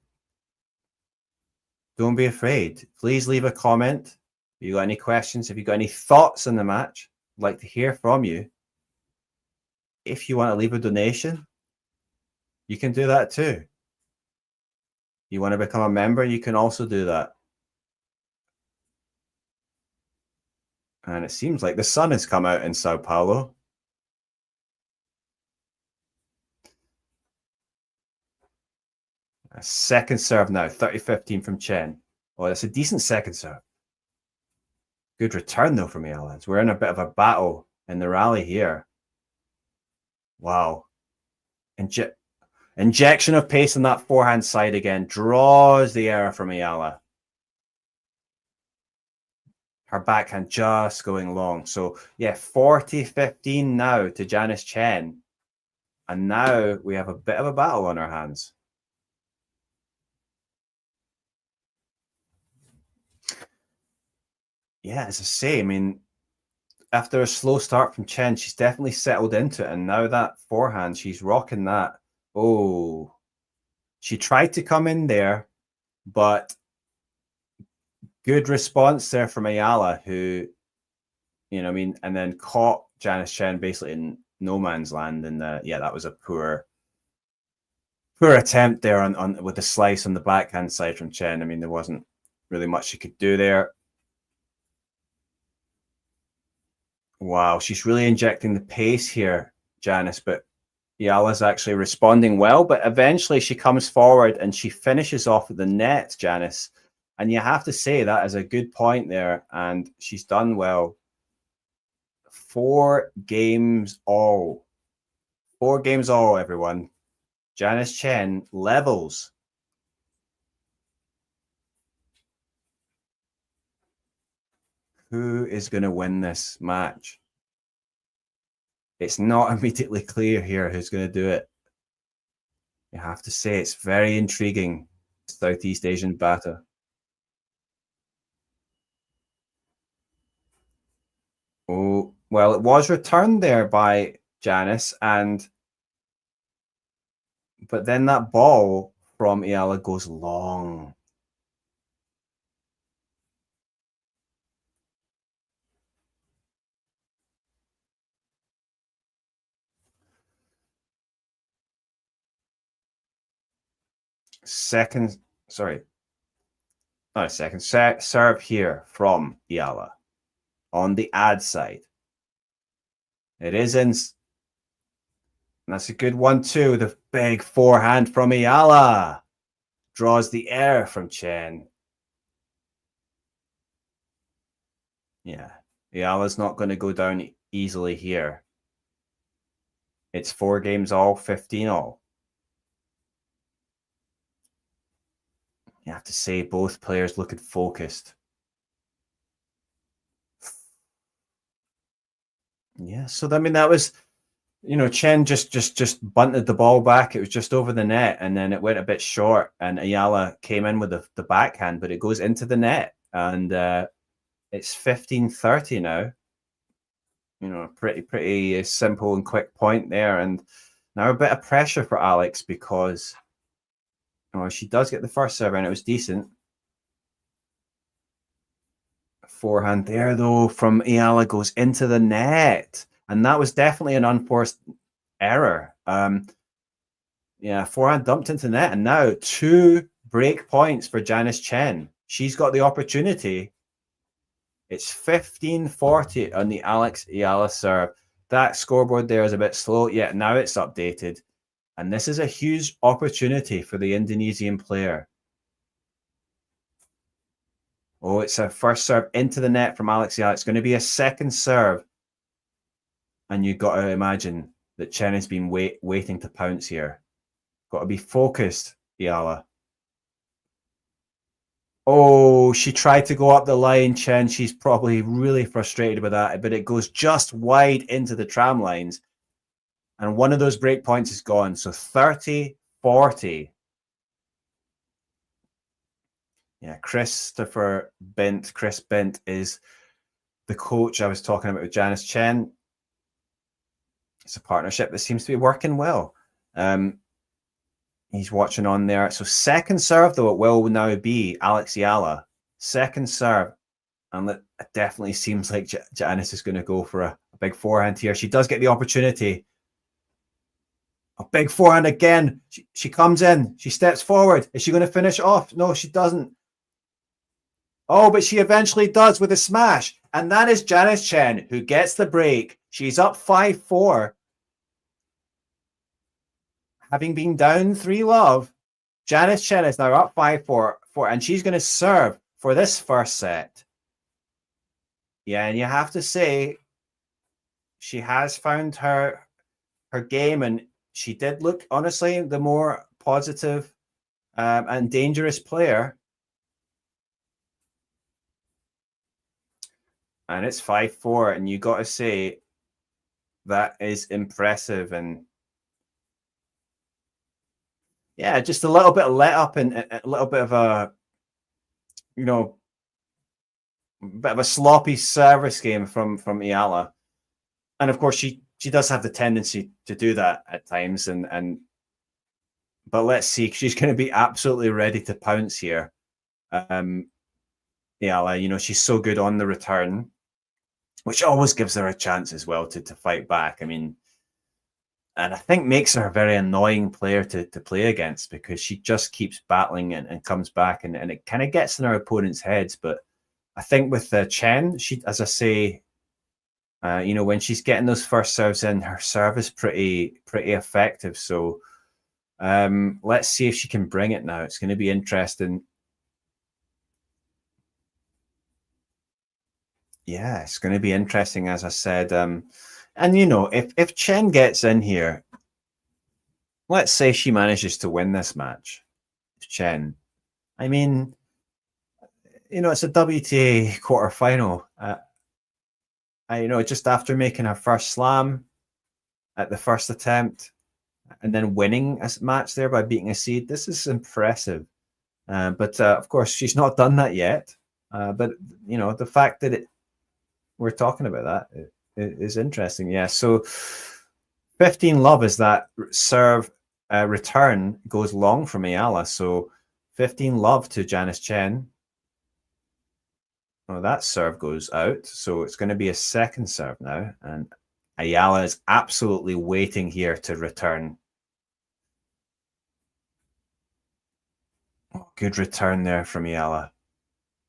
S5: don't be afraid. Please leave a comment. If you got any questions, if you got any thoughts on the match, I'd like to hear from you. If you want to leave a donation, you can do that too. You want to become a member, you can also do that. And it seems like the sun has come out in Sao Paulo. A second serve now, 30-15 from Tjen. Oh, that's a decent second serve. Good return, though, from Eala. We're in a bit of a battle in the rally here. Wow. Injection of pace on that forehand side again. Draws the error from Eala. Her backhand just going long. So, yeah, 40-15 now to Janice Tjen. And now we have a bit of a battle on our hands. Yeah, as I say, I mean, after a slow start from Tjen, she's definitely settled into it. And now that forehand, she's rocking that. Oh, she tried to come in there, but good response there from Eala, who, you know, I mean, and then caught Janice Tjen basically in no man's land. And yeah, that was a poor attempt there on with the slice on the backhand side from Tjen. I mean, there wasn't really much she could do there. Wow, she's really injecting the pace here, Janice, but Eala's actually responding well, but eventually she comes forward and she finishes off at the net, Janice. And you have to say that is a good point there, and she's done well. 4 games all. 4 games all, everyone. Janice Tjen levels. Who is going to win this match? It's not immediately clear here who's going to do it. You have to say it's very intriguing. Southeast Asian battle. Oh, well, it was returned there by Janice, but then that ball from Eala goes long. Second serve here from Eala. on the ad side. It is in. That's a good one too. The big forehand from Eala draws the air from Tjen. Yeah, Eala's not going to go down easily here. It's 4 games all, 15 all. You have to say both players looking focused. Yeah, so I mean that was, Tjen just bunted the ball back. It was just over the net, and then it went a bit short, and Eala came in with the backhand, but it goes into the net, and it's 15-30 now. Pretty simple and quick point there, and now a bit of pressure for Alex because she does get the first serve, and it was decent. Forehand there, though, from Eala goes into the net, and that was definitely an unforced error. Forehand dumped into the net, and now 2 break points for Janice Tjen. She's got the opportunity. It's 15-40 on the Alex Eala serve. That scoreboard there is a bit slow, yet now it's updated. And this is a huge opportunity for the Indonesian player. Oh, it's a first serve into the net from Alex Eala. It's going to be a second serve. And you've got to imagine that Tjen has been waiting to pounce here. Got to be focused, Eala. Oh, she tried to go up the line, Tjen. She's probably really frustrated with that, but it goes just wide into the tram lines. And one of those break points is gone. So 30-40. Yeah, Chris Bint is the coach I was talking about with Janice Tjen. It's a partnership that seems to be working well. He's watching on there. So second serve, though, it will now be Alex Eala. Second serve. And it definitely seems like Janice is going to go for a big forehand here. She does get the opportunity. A big forehand again. She comes in. She steps forward. Is she going to finish off? No, she doesn't. Oh, but she eventually does with a smash. And that is Janice Tjen, who gets the break. She's up 5-4. Having been down 3-love, Janice Tjen is now up 5-4, and she's going to serve for this first set. Yeah, and you have to say, she has found her game, and she did look, honestly, the more positive and dangerous player. And it's 5-4, and you got to say, that is impressive. And yeah, just a little bit of let up and a little bit of a, bit of a sloppy service game from Eala. And of course, she does have the tendency to do that at times. But let's see, she's going to be absolutely ready to pounce here. Eala, she's so good on the return, which always gives her a chance as well to fight back. I mean, and I think makes her a very annoying player to play against, because she just keeps battling and comes back, and it kind of gets in her opponent's heads. But I think with Tjen, she, as I say, when she's getting those first serves in, her serve is pretty effective. So let's see if she can bring it now. It's going to be interesting. Yeah, it's going to be interesting, as I said. And, if Tjen gets in here, let's say she manages to win this match, Tjen, I mean, it's a WTA quarterfinal. Just after making her first slam at the first attempt and then winning a match there by beating a seed, this is impressive. But of course, she's not done that yet. But, the fact that we're talking about that is interesting. Yeah, so 15-love is that serve return goes long from Eala. So 15-love to Janice Tjen. Well, that serve goes out. So it's going to be a second serve now. And Eala is absolutely waiting here to return. Oh, good return there from Eala.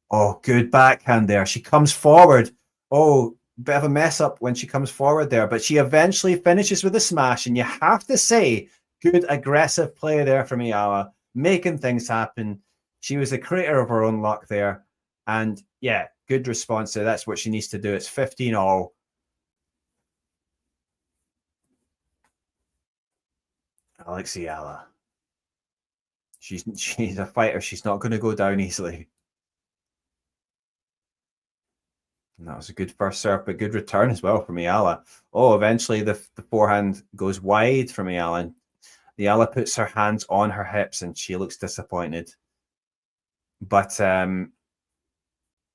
S5: Oh, good backhand there. She comes forward. Oh, bit of a mess up when she comes forward there, but she eventually finishes with a smash, and you have to say, good aggressive play there from Eala, making things happen. She was the creator of her own luck there, and yeah, good response there. That's what she needs to do. It's 15-all. Alex Eala. She's a fighter. She's not going to go down easily. And that was a good first serve, but good return as well from Eala. Oh, eventually the forehand goes wide from Eala. And Eala puts her hands on her hips and she looks disappointed. But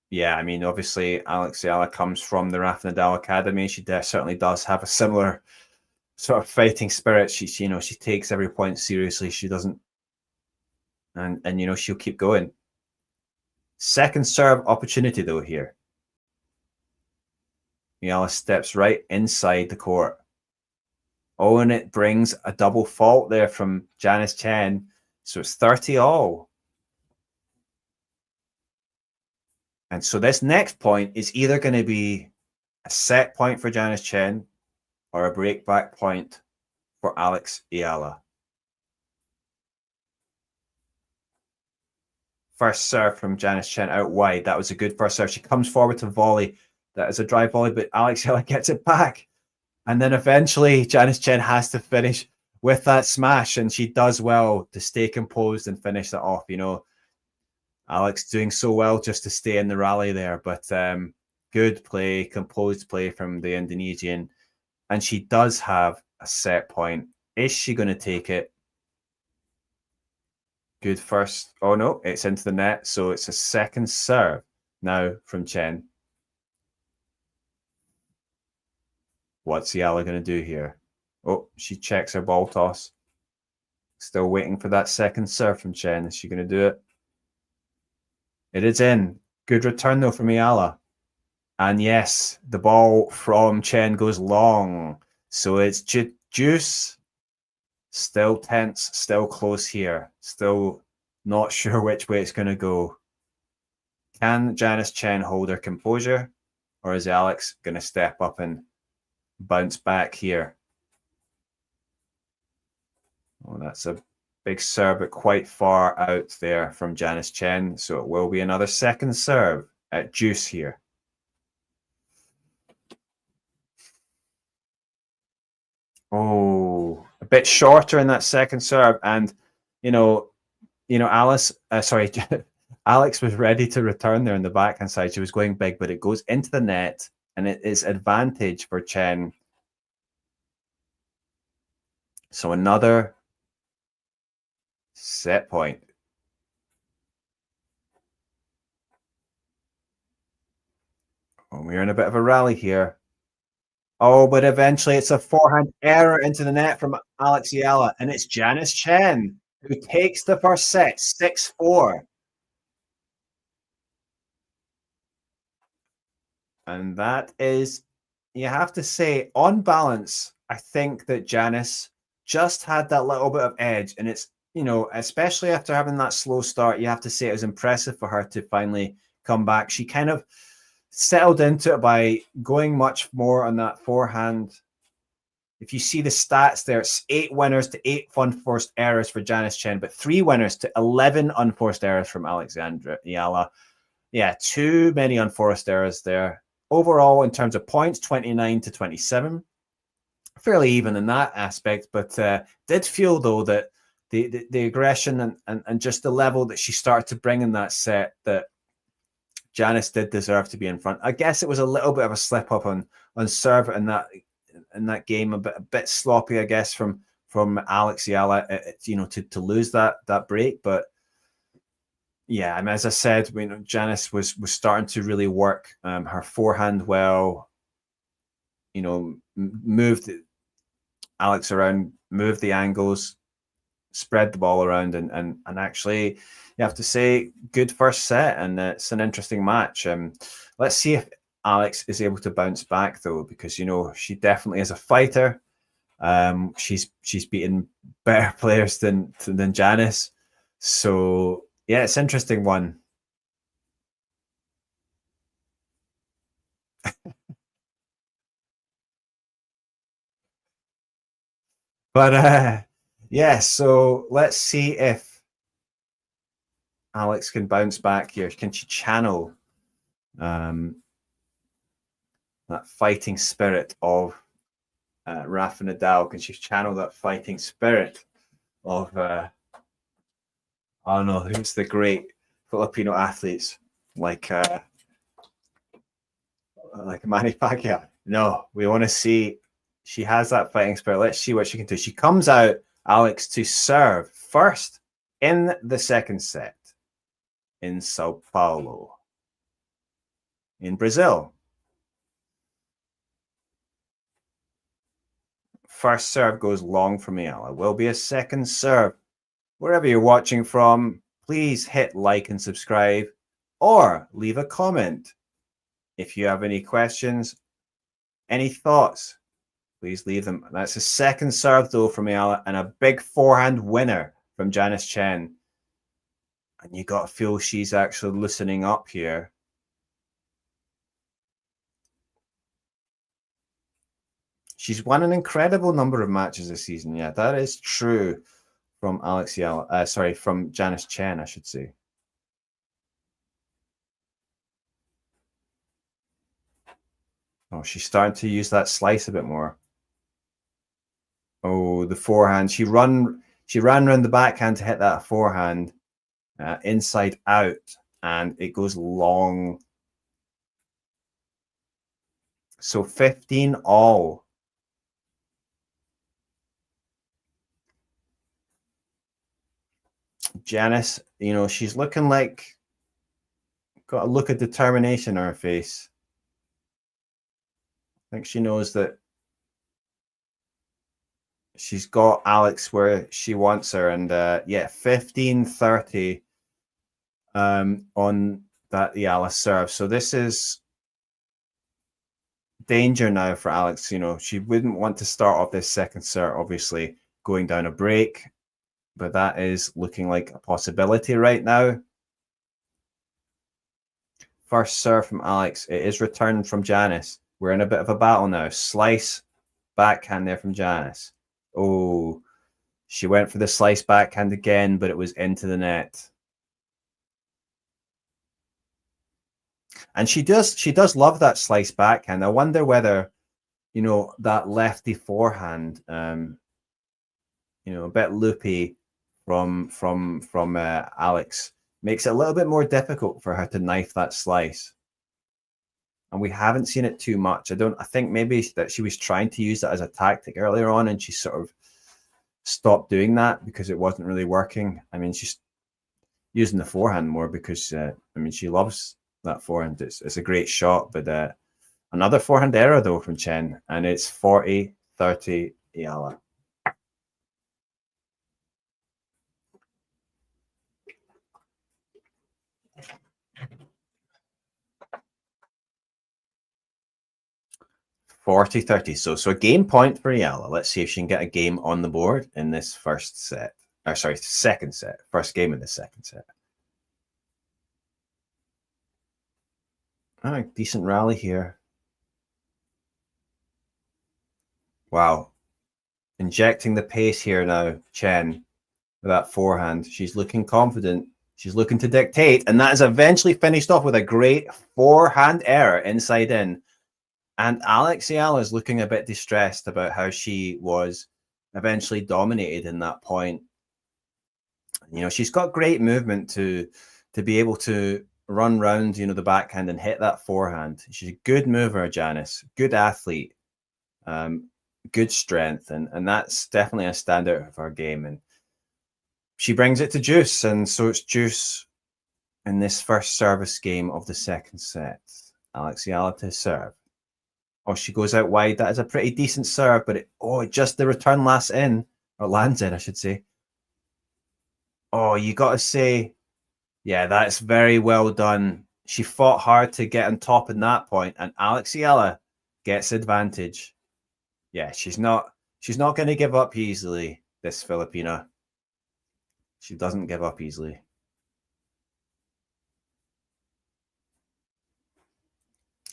S5: yeah, I mean, obviously Alex Eala comes from the Rafa Nadal Academy. She certainly does have a similar sort of fighting spirit. She takes every point seriously. She doesn't, and she'll keep going. Second serve opportunity though here. Eala steps right inside the court. Oh, and it brings a double fault there from Janice Tjen. So it's 30-all. And so this next point is either going to be a set point for Janice Tjen or a breakback point for Alex Eala. First serve from Janice Tjen out wide. That was a good first serve. She comes forward to volley. That is a drive volley, but Alex Eala gets it back. And then eventually Janice Tjen has to finish with that smash, and she does well to stay composed and finish that off. Alex doing so well just to stay in the rally there, but good play, composed play from the Indonesian. And she does have a set point. Is she going to take it? Good first. Oh, no, it's into the net. So it's a second serve now from Tjen. What's Eala going to do here? Oh, she checks her ball toss. Still waiting for that second serve from Tjen. Is she going to do it? It is in. Good return, though, from Eala. And yes, the ball from Tjen goes long. So it's juice. Still tense, still close here. Still not sure which way it's going to go. Can Janice Tjen hold her composure? Or is Alex going to step up and bounce back here? Oh, that's a big serve, but quite far out there from Janice Tjen. So it will be another second serve at juice here. Oh, a bit shorter in that second serve. And, Alex was ready to return there in the backhand side. She was going big, but it goes into the net, and it is advantage for Tjen. So another set point. Oh, we're in a bit of a rally here. Oh, but eventually it's a forehand error into the net from Alex Eala, and it's Janice Tjen who takes the first set, 6-4. And that is, you have to say, on balance, I think that Janice just had that little bit of edge, and it's, especially after having that slow start, you have to say it was impressive for her to finally come back. She kind of settled into it by going much more on that forehand. If you see the stats there, it's 8 winners to 8 unforced errors for Janice Tjen, but 3 winners to 11 unforced errors from Alexandra Eala. Yeah, too many unforced errors there. Overall, in terms of points, 29 to 27. Fairly even in that aspect, but did feel, though, that the aggression and just the level that she started to bring in that set, that Janice did deserve to be in front. I guess it was a little bit of a slip up on serve in that game, a bit sloppy, I guess, from Alex Eala, to lose that break. But yeah, I mean, as I said, Janice was starting to really work her forehand well. Moved Alex around, moved the angles, spread the ball around, and actually, you have to say, good first set, and it's an interesting match. Let's see if Alex is able to bounce back, though, because she definitely is a fighter. She's beaten better players than Janice, so yeah, it's an interesting one. But yeah, so let's see if Alex can bounce back here. Can she channel that fighting spirit of Rafa Nadal? Can she channel that fighting spirit of I don't know, who's the great Filipino athletes like Manny Pacquiao? No, we want to see she has that fighting spirit. Let's see what she can do. She comes out, Alex, to serve first in the second set in Sao Paulo, in Brazil. First serve goes long from Eala. Will be a second serve. Wherever you're watching from, please hit like and subscribe or leave a comment. If you have any questions, any thoughts, please leave them. That's a second serve, though, from Eala, and a big forehand winner from Janice Tjen. And you got to feel she's actually loosening up here. She's won an incredible number of matches this season. Yeah, that is true from Alex Eala. From Janice Tjen, I should say. Oh, she's starting to use that slice a bit more. Oh, the forehand. She ran around the backhand to hit that forehand inside out, and it goes long. So 15 all. Janice, you know, she's looking like got a look of determination on her face. I think she knows that she's got Alex where she wants her, and yeah, 15-30 on that Eala serve. So this is danger now for Alex. You know, she wouldn't want to start off this second serve, obviously, going down a break, but that is looking like a possibility right now. First serve from Alex. It is returned from Janice. We're in a bit of a battle now. Slice backhand there from Janice. Oh, she went for the slice backhand again, but it was into the net. And she does love that slice backhand. I wonder whether, you know, that lefty forehand, you know, a bit loopy from Alex makes it a little bit more difficult for her to knife that slice. And we haven't seen it too much. I think maybe that she was trying to use that as a tactic earlier on, and she sort of stopped doing that because it wasn't really working. I mean, she's using the forehand more because I mean, she loves that forehand. It's a great shot, but another forehand error though from Tjen, and it's 40-30 Eala. So a game point for Eala. Let's see if she can get a game on the board in this first set. Or sorry, second set. First game in the second set. Oh, decent rally here. Wow. Injecting the pace here now, Tjen, with that forehand. She's looking confident. She's looking to dictate, and that is eventually finished off with a great forehand error inside in. And Alex Eala is looking a bit distressed about how she was eventually dominated in that point. You know, she's got great movement to be able to run round, you know, the backhand and hit that forehand. She's a good mover, Janice, good athlete, good strength, and that's definitely a standout of her game. And she brings it to Juice, and so it's Juice in this first service game of the second set. Alex Eala to serve. Oh, she goes out wide. That is a pretty decent serve, but just the return lands in, I should say. Oh, you got to say, yeah, that's very well done. She fought hard to get on top in that point, and Alex Eala gets advantage. Yeah, she's not going to give up easily, this Filipina. She doesn't give up easily.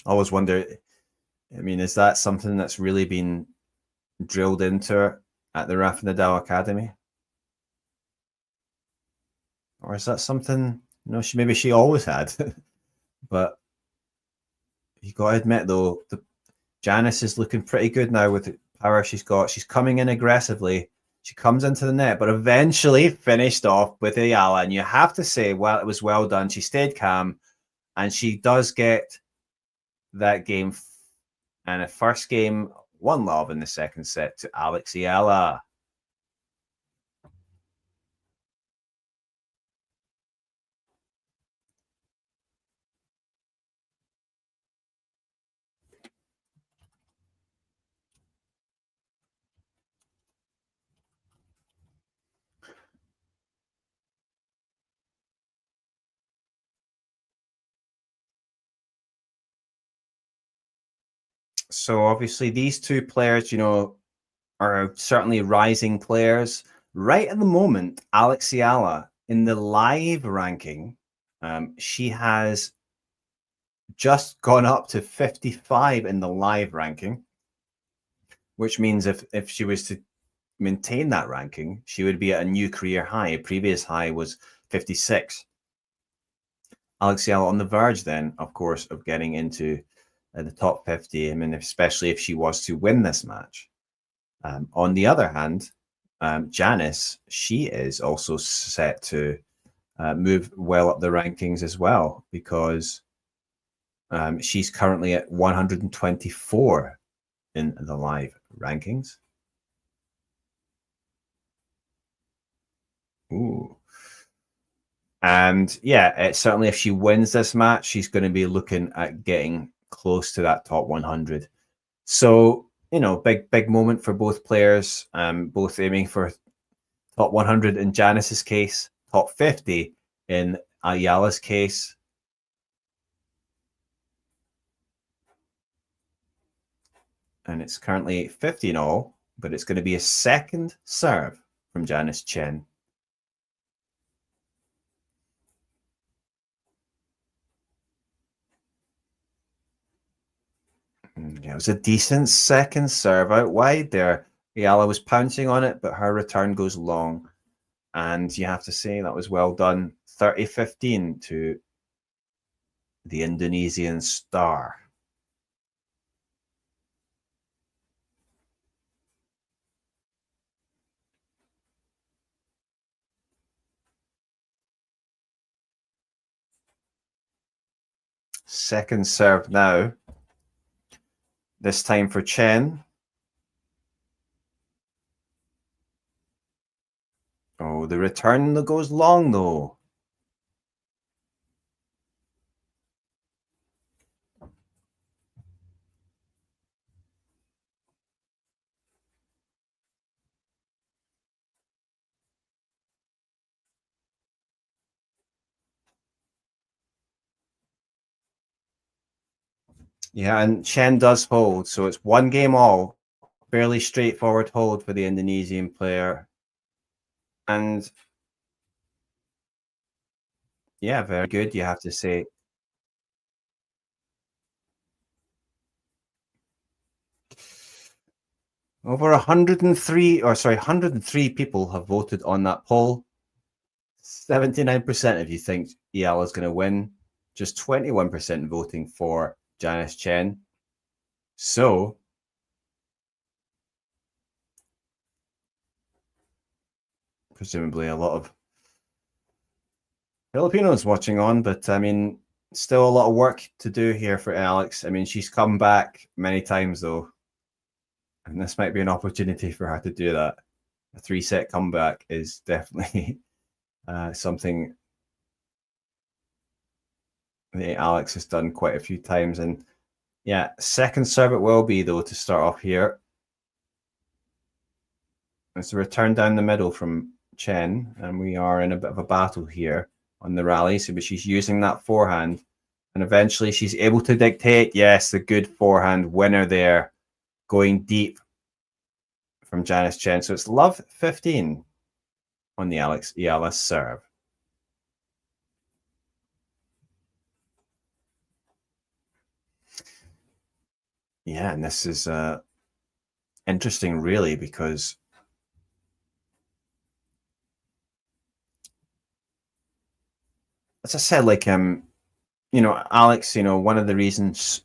S5: I always wonder, I mean, is that something that's really been drilled into her? at the Rafa Nadal Academy? Or is that something, maybe she always had? But you got to admit, though, Janice is looking pretty good now with the power she's got. She's coming in aggressively. She comes into the net, but eventually finished off with Eala. And you have to say, well, it was well done. She stayed calm, and she does get that game. And a first game, 1-love in the second set to Alex Eala. So obviously these two players, are certainly rising players. Right at the moment, Alex Eala in the live ranking, she has just gone up to 55 in the live ranking, which means if she was to maintain that ranking, she would be at a new career high. Previous high was 56. Alex Eala on the verge then, of course, of getting into the top 50. I mean, especially if she was to win this match. On the other hand, Janice, she is also set to move well up the rankings as well, because she's currently at 124 in the live rankings. Ooh. And yeah, certainly if she wins this match, she's going to be looking at getting close to that top 100. So, big moment for both players, both aiming for top 100 in Janice's case, top 50 in Eala's case. And it's currently 50 in all, but it's going to be a second serve from Janice Tjen. Yeah, it was a decent second serve out wide there. Eala was pouncing on it, but her return goes long. And you have to say that was well done. 30-15 to the Indonesian star. Second serve now. This time for Tjen. Oh, the return that goes long, though. Yeah, and Tjen does hold, so it's one game all. Fairly straightforward hold for the Indonesian player. And yeah, very good, you have to say. Over 103 people have voted on that poll. 79% of you think Eala is going to win. Just 21% voting for Janice Tjen. So, presumably a lot of Filipinos watching on, but I mean, still a lot of work to do here for Alex. I mean, she's come back many times though, and this might be an opportunity for her to do that. A 3-set comeback is definitely something that Alex has done quite a few times. And yeah, second serve it will be though to start off here. It's a return down the middle from Tjen, and we are in a bit of a battle here on the rally. So, but she's using that forehand, and eventually she's able to dictate. Yes, the good forehand winner there, going deep from Janice Tjen. So it's love 15 on the Alex Eala serve. Yeah, and this is interesting, really, because as I said, like Alex, one of the reasons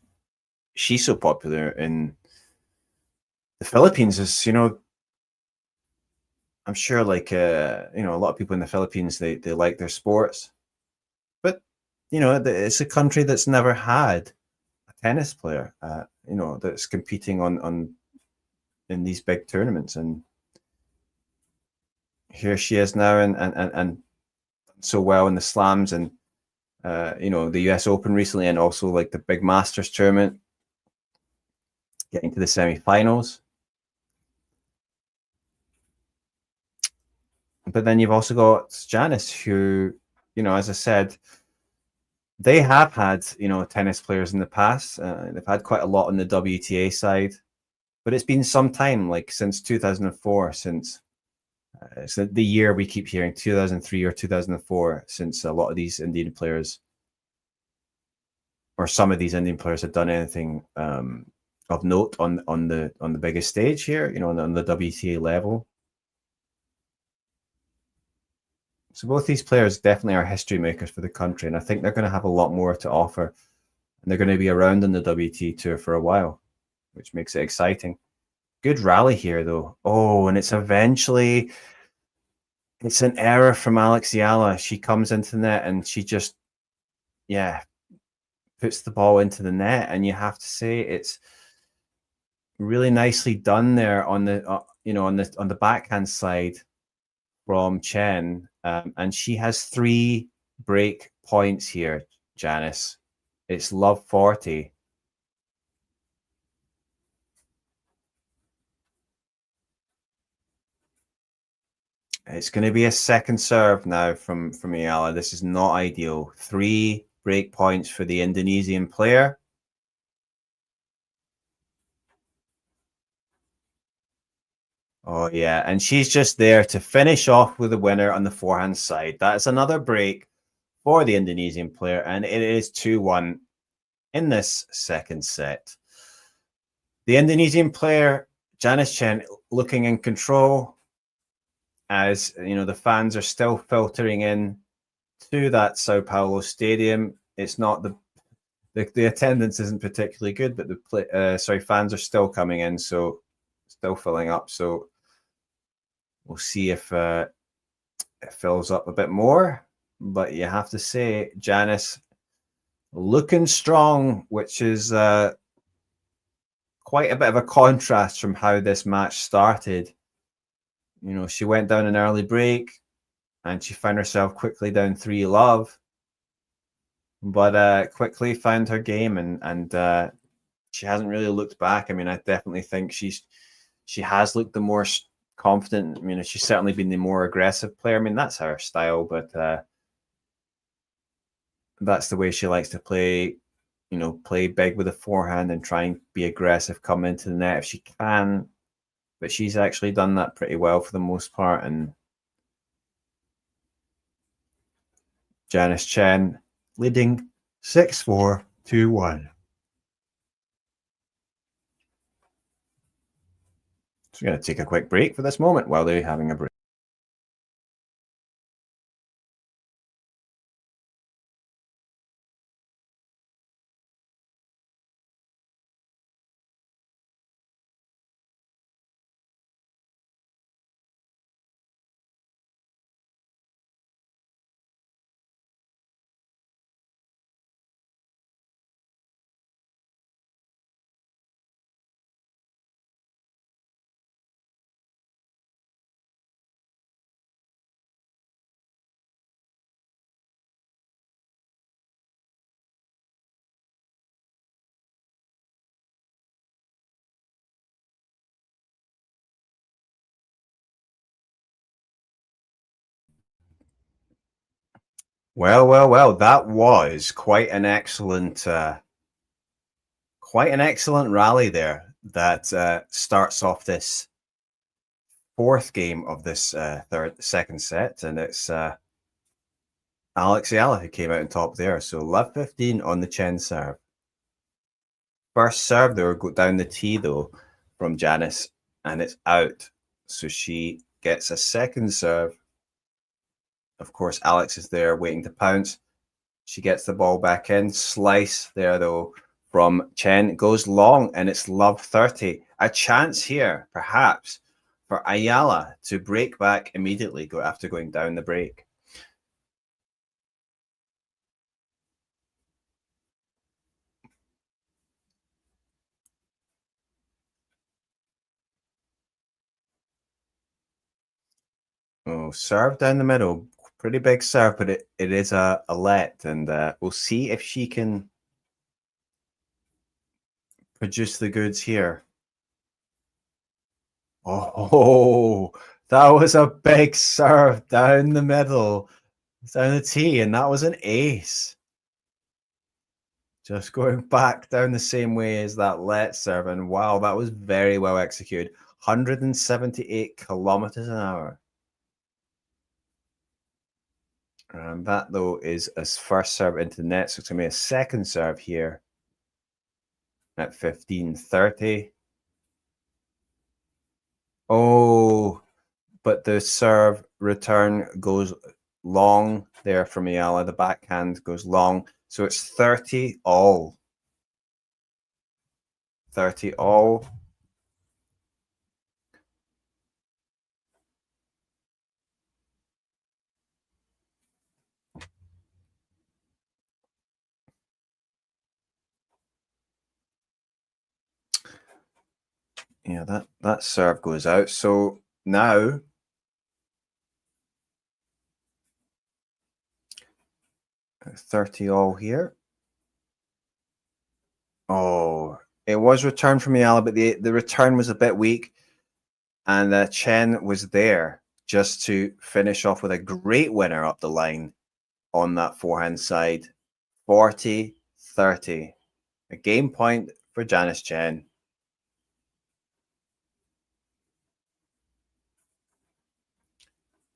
S5: she's so popular in the Philippines is, I'm sure like a lot of people in the Philippines, they like their sports, but it's a country that's never had a tennis player, that's competing on in these big tournaments, and here she is now, and so well in the slams, and the US Open recently, and also like the big Masters tournament, getting to the semi-finals. But then you've also got Janice, who, as I said, they have had, tennis players in the past. They've had quite a lot on the WTA side, but it's been some time, like since 2004, since it's the year we keep hearing 2003 or 2004, since a lot of these Indian players, or some of these Indian players, have done anything of note on the biggest stage here, on the WTA level. So both these players definitely are history makers for the country, and I think they're going to have a lot more to offer, and they're going to be around on the WTA tour for a while, which makes it exciting. Good rally here, though. Oh, and it's an error from Alex Eala. She comes into the net and she just, puts the ball into the net, and you have to say it's really nicely done there on the on the backhand side from Tjen, and she has 3 break points here, Janice. It's love 40. It's going to be a second serve now from Eala. This is not ideal. 3 break points for the Indonesian player. Oh, yeah, and she's just there to finish off with the winner on the forehand side. That's another break for the Indonesian player, and it is 2-1 in this second set. The Indonesian player, Janice Tjen, looking in control, as the fans are still filtering in to that Sao Paulo stadium. It's not the attendance isn't particularly good, but fans are still coming in, so still filling up. So we'll see if it fills up a bit more. But you have to say, Janice looking strong, which is quite a bit of a contrast from how this match started. She went down an early break, and she found herself quickly down 3-love, but quickly found her game, and she hasn't really looked back. I mean, I definitely think she has looked the more confident. I mean, she's certainly been the more aggressive player. I mean, that's her style, but that's the way she likes to play. Play big with a forehand and try and be aggressive, come into the net if she can. But she's actually done that pretty well for the most part. And Janice Tjen leading 6-4, 2-1. So we're going to take a quick break for this moment while they're having a break. Well. That was quite an excellent rally there. That starts off this 4th game of this second set, and it's Alex Eala who came out on top there. So love 15 on the Tjen serve. First serve there, go down the tee though from Janice, and it's out. So she gets a second serve. Of course, Alex is there waiting to pounce. She gets the ball back in. Slice there, though, from Tjen. Goes long, and it's love 30. A chance here, perhaps, for Eala to break back immediately after going down the break. Oh, serve down the middle. Pretty big serve, but it is a let, and we'll see if she can produce the goods here. Oh, that was a big serve down the middle, down the tee, and that was an ace. Just going back down the same way as that let serve, and wow, that was very well executed. 178 kilometers an hour. And that, though, is his first serve into the net, so it's going to be a second serve here at 15:30. Oh, but the serve return goes long there from Eala. The backhand goes long. So it's 30 all. 30 all. Yeah, that serve goes out. So now 30 all here. Oh, it was returned from Eala, but the return was a bit weak. And Tjen was there just to finish off with a great winner up the line on that forehand side. 40-30. A game point for Janice Tjen.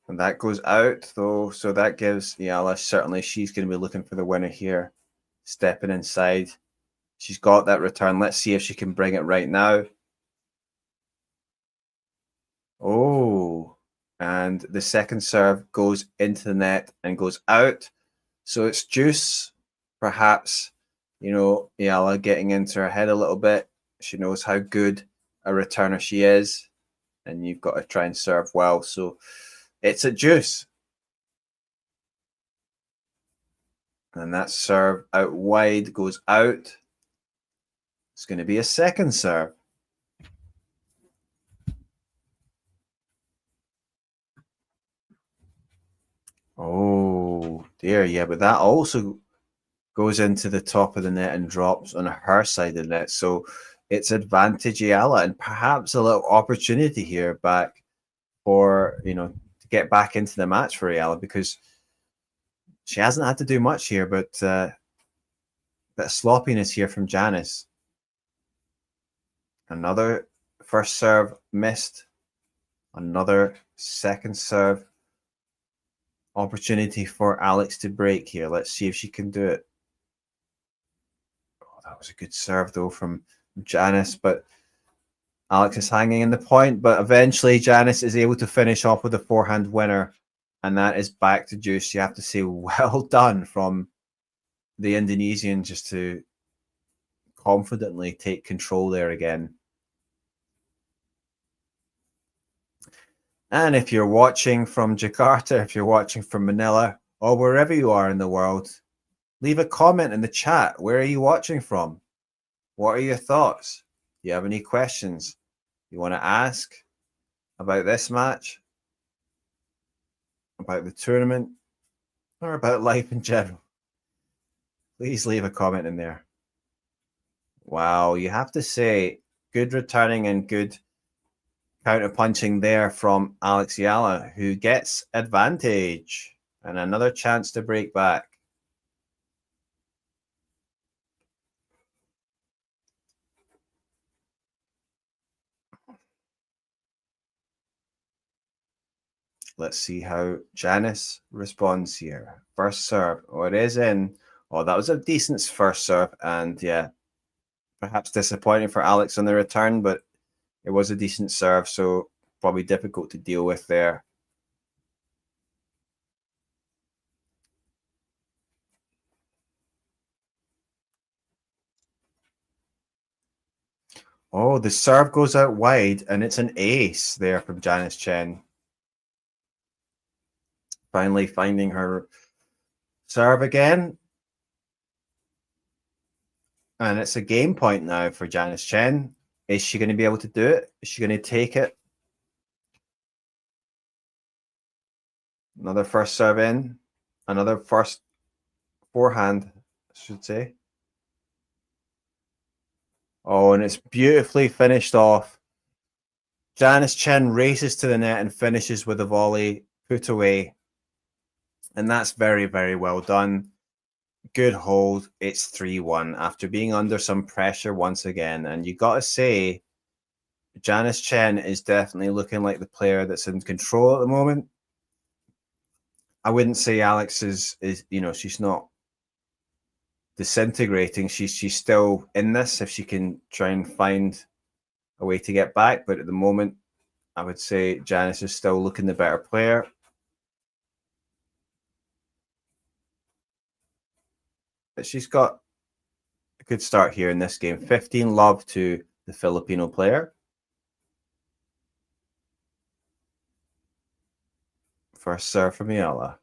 S5: And that goes out, though, so that gives Eala, certainly she's going to be looking for the winner here. Stepping inside. She's got that return. Let's see if she can bring it right now. Oh, and the second serve goes into the net and goes out. So it's juice, perhaps, you know, Eala getting into her head a little bit. She knows how good a returner she is, and you've got to try and serve well. So it's a juice. And that serve out wide goes out. It's going to be a second serve. Oh, dear. Yeah, but that also goes into the top of the net and drops on her side of the net. So it's advantage Eala, and perhaps a little opportunity here back for, you know, to get back into the match for Eala, because she hasn't had to do much here, but a bit of sloppiness here from Janice. Another first serve missed. Another second serve opportunity for Alex to break here. Let's see if she can do it. Oh, that was a good serve, though, from Janice, but Alex is hanging in the point. But eventually Janice is able to finish off with a forehand winner, and that is back to juice. You have to say well done from the Indonesian just to confidently take control there again. And if you're watching from Jakarta, if you're watching from Manila, or wherever you are in the world, leave a comment in the chat. Where are you watching from? What are your thoughts? Do you have any questions you want to ask about this match, about the tournament, or about life in general? Please leave a comment in there. Wow, you have to say good returning and good counter-punching there from Alex Eala, who gets advantage and another chance to break back. Let's see how Janice responds here. First serve. Oh, it is in. Oh, that was a decent first serve. And yeah, perhaps disappointing for Alex on the return, but it was a decent serve, so probably difficult to deal with there. Oh, the serve goes out wide, and it's an ace there from Janice Tjen. Finally finding her serve again. And it's a game point now for Janice Tjen. Is she going to be able to do it? Is she going to take it? Another first serve in. Another first forehand, I should say. Oh, and it's beautifully finished off. Janice Tjen races to the net and finishes with a volley put away. And that's very, very well done. Good hold. It's 3-1 after being under some pressure once again. And you got to say, Janice Tjen is definitely looking like the player that's in control at the moment. I wouldn't say Alex is she's not disintegrating. She's still in this if she can try and find a way to get back. But at the moment, I would say Janice is still looking the better player. But she's got a good start here in this game. 15-love to the Filipino player. First serve from Eala.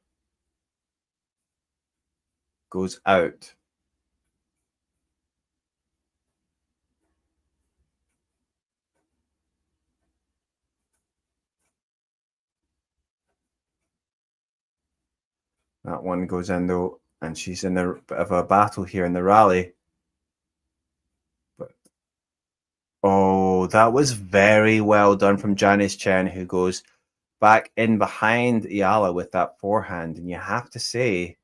S5: Goes out. That one goes in though, and she's in a bit of a battle here in the rally. But oh, that was very well done from Janice Tjen, who goes back in behind Eala with that forehand. And you have to say,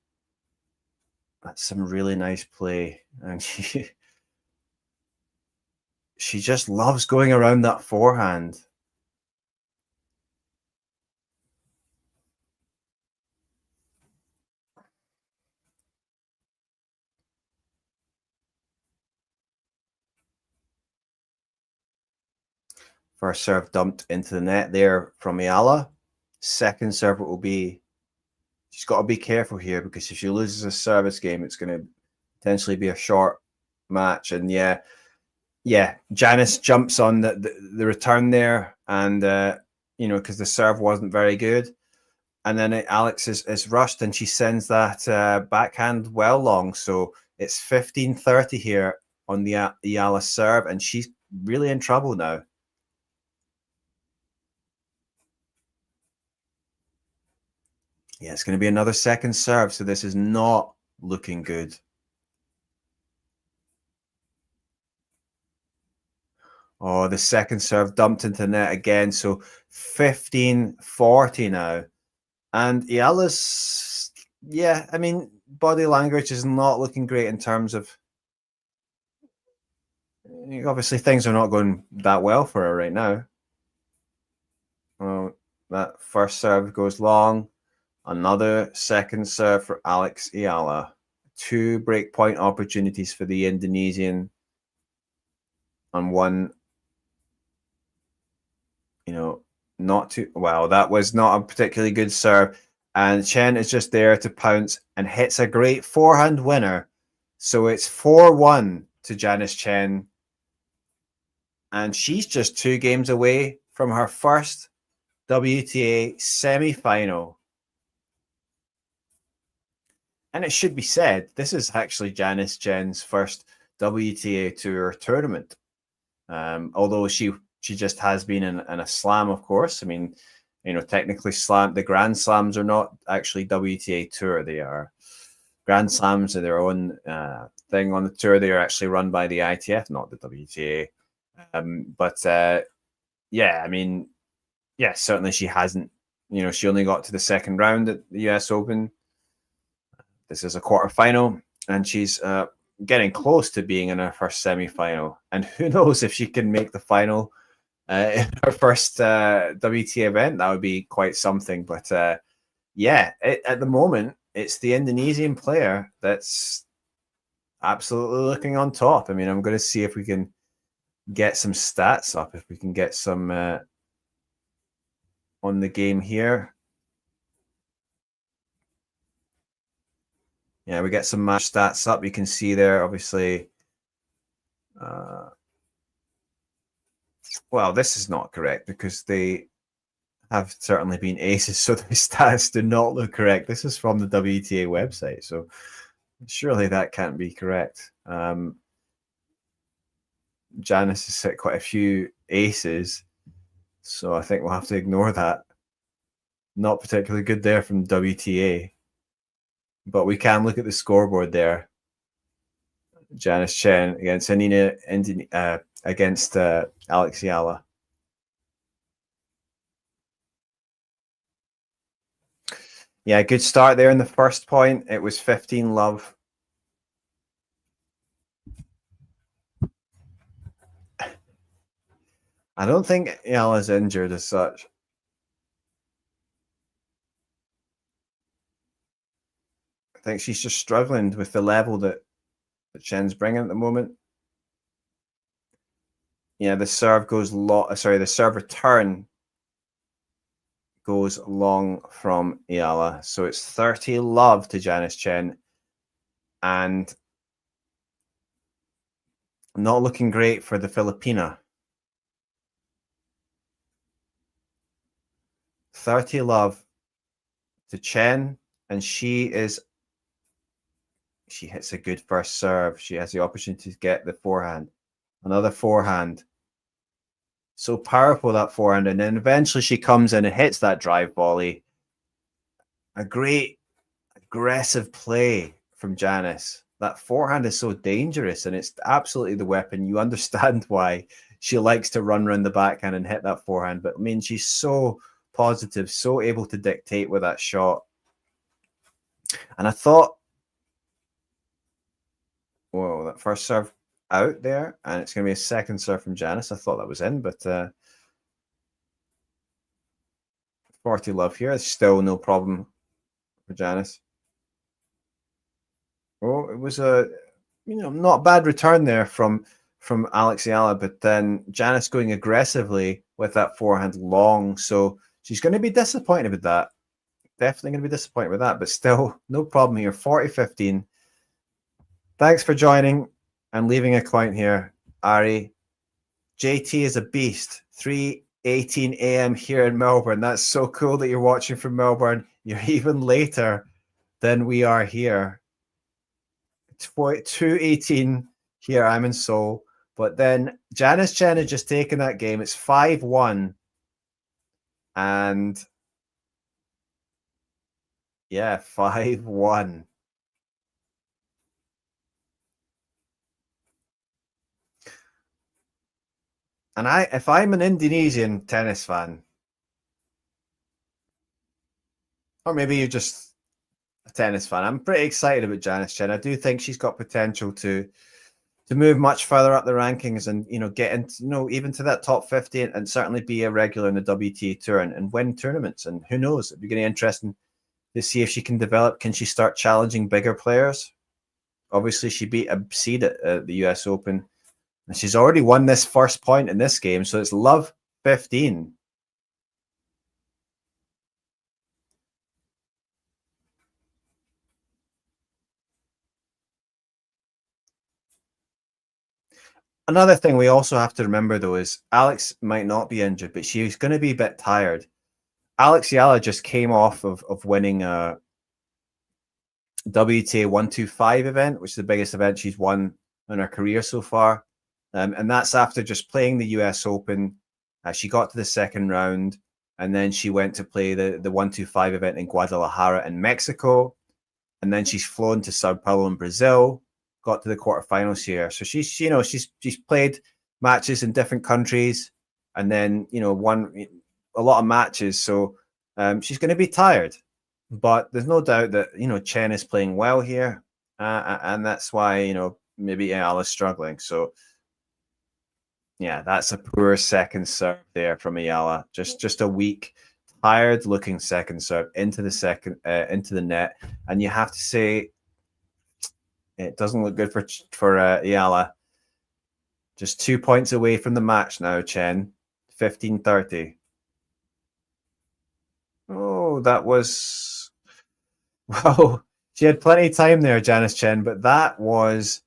S5: that's some really nice play. And she just loves going around that forehand. First serve dumped into the net there from Eala. Second serve it will be. She's got to be careful here because if she loses a service game, it's going to potentially be a short match. And yeah, Janice jumps on the return there, and because the serve wasn't very good. And then Alex is rushed, and she sends that backhand well long. So it's 15-30 here on the Eala serve, and she's really in trouble now. Yeah, it's going to be another second serve, so this is not looking good. Oh, the second serve dumped into net again, so 15-40 now. And Eala's, yeah, I mean, body language is not looking great in terms of, obviously things are not going that well for her right now. Oh, that first serve goes long. Another second serve for Alex Eala. 2 breakpoint opportunities for the Indonesian. And one, not too well. That was not a particularly good serve. And Tjen is just there to pounce and hits a great forehand winner. So it's 4-1 to Janice Tjen. And she's just 2 games away from her first WTA semi-final. And it should be said, this is actually Janice Tjen's first WTA Tour tournament. Although she just has been in a slam, of course. I mean, technically the Grand Slams are not actually WTA Tour. They are Grand Slams are their own thing on the tour. They are actually run by the ITF, not the WTA. Yeah, I mean, yeah, certainly she hasn't, she only got to the second round at the US Open. This is a quarterfinal, and she's getting close to being in her first semi-final. And who knows if she can make the final in her first WTA event. That would be quite something. But at the moment, it's the Indonesian player that's absolutely looking on top. I mean, I'm going to see if we can get some stats up, if we can get some on the game here. Yeah, we get some match stats up. You can see there, obviously, Well, this is not correct because they have certainly been aces, so the stats do not look correct. This is from the WTA website, so surely that can't be correct. Janice has hit quite a few aces, so I think we'll have to ignore that. Not particularly good there from WTA, but we can look at the scoreboard there. Janice Tjen against against Alex Eala. Yeah, good start there in the first point. It was 15-love. I don't think Eala's injured as such. I think she's just struggling with the level that Tjen's bringing at the moment. Yeah, the serve goes long. Sorry, the serve return goes long from Eala. So it's 30-love to Janice Tjen. And not looking great for the Filipina. 30-love to Tjen. And she hits a good first serve. She has the opportunity to get the forehand. Another forehand. So powerful, that forehand. And then eventually she comes in and hits that drive volley. A great aggressive play from Janice. That forehand is so dangerous, and it's absolutely the weapon. You understand why she likes to run around the backhand and hit that forehand. But I mean, she's so positive, so able to dictate with that shot. And I thought, whoa, that first serve out there, and it's going to be a second serve from Janice. I thought that was in, but 40-love here. Still no problem for Janice. Oh, it was a not bad return there from Alex Eala, but then Janice going aggressively with that forehand long. So she's going to be disappointed with that. Definitely going to be disappointed with that, but still no problem here. 40-15. Thanks for joining and leaving a comment here, Ari. JT is a beast. 3:18 a.m. here in Melbourne. That's so cool that you're watching from Melbourne. You're even later than we are here. 2:18 here. I'm in Seoul. But then Janice Tjen had just taken that game. It's 5-1. And yeah, 5-1. And if I'm an Indonesian tennis fan, or maybe you're just a tennis fan, I'm pretty excited about Janice Tjen. I do think she's got potential to move much further up the rankings and get into even to that top 50 and certainly be a regular in the WTA tour and win tournaments. And who knows, it'd be getting interesting to see if she can develop. Can she start challenging bigger players? Obviously, she beat a seed at the US Open. And she's already won this first point in this game, so it's love 15. Another thing we also have to remember, though, is Alex might not be injured, but she's going to be a bit tired. Alex Eala just came off of winning a WTA 125 event, which is the biggest event she's won in her career so far. And that's after just playing the US Open. She got to the second round, and then she went to play the 125 event in Guadalajara in Mexico. And then she's flown to Sao Paulo in Brazil, got to the quarterfinals here. So she's played matches in different countries, and then won a lot of matches. So she's going to be tired, but there's no doubt that Tjen is playing well here, and that's why maybe Eala's struggling. So yeah, that's a poor second serve there from Eala. Just a weak, tired-looking second serve into the net, and you have to say it doesn't look good for Eala. Just 2 points away from the match now, Tjen. 15-30. Oh, that was wow. She had plenty of time there, Janice Tjen, but that was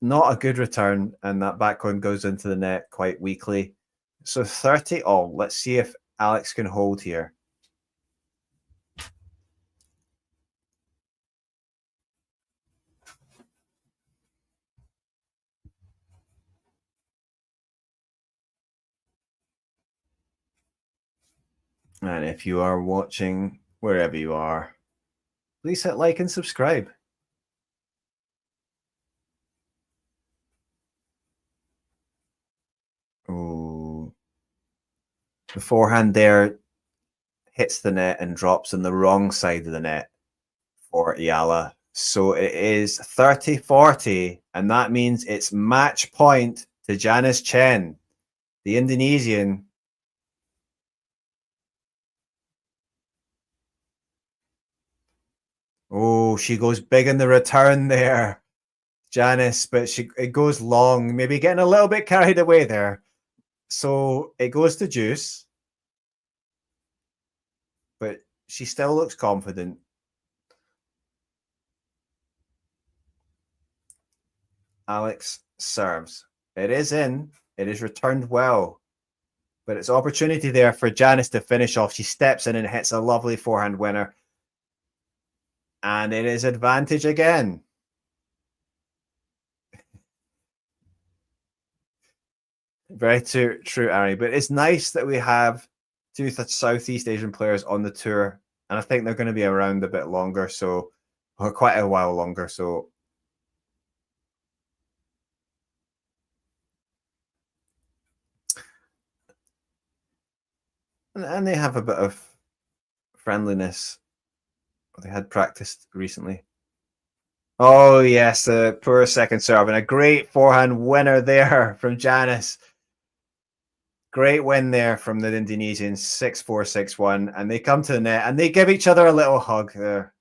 S5: not a good return, and that backhand goes into the net quite weakly. So 30 all. Let's see if Alex can hold here. And if you are watching wherever you are, please hit like and subscribe. Oh, the forehand there hits the net and drops on the wrong side of the net for Eala. So it is 30-40, and that means it's match point to Janice Tjen, the Indonesian. Oh, she goes big in the return there, Janice, but it goes long, maybe getting a little bit carried away there. So it goes to deuce, but she still looks confident. Alex serves. It is in. It is returned well. But it's opportunity there for Janice to finish off. She steps in and hits a lovely forehand winner. And it is advantage again. Very true, Ari. But it's nice that we have two Southeast Asian players on the tour. And I think they're going to be around a bit longer. Or quite a while longer. So and they have a bit of friendliness. They had practiced recently. Oh, yes, a poor second serve and a great forehand winner there from Janice. Great win there from the Indonesians, 6-4, 6-1. And they come to the net and they give each other a little hug there.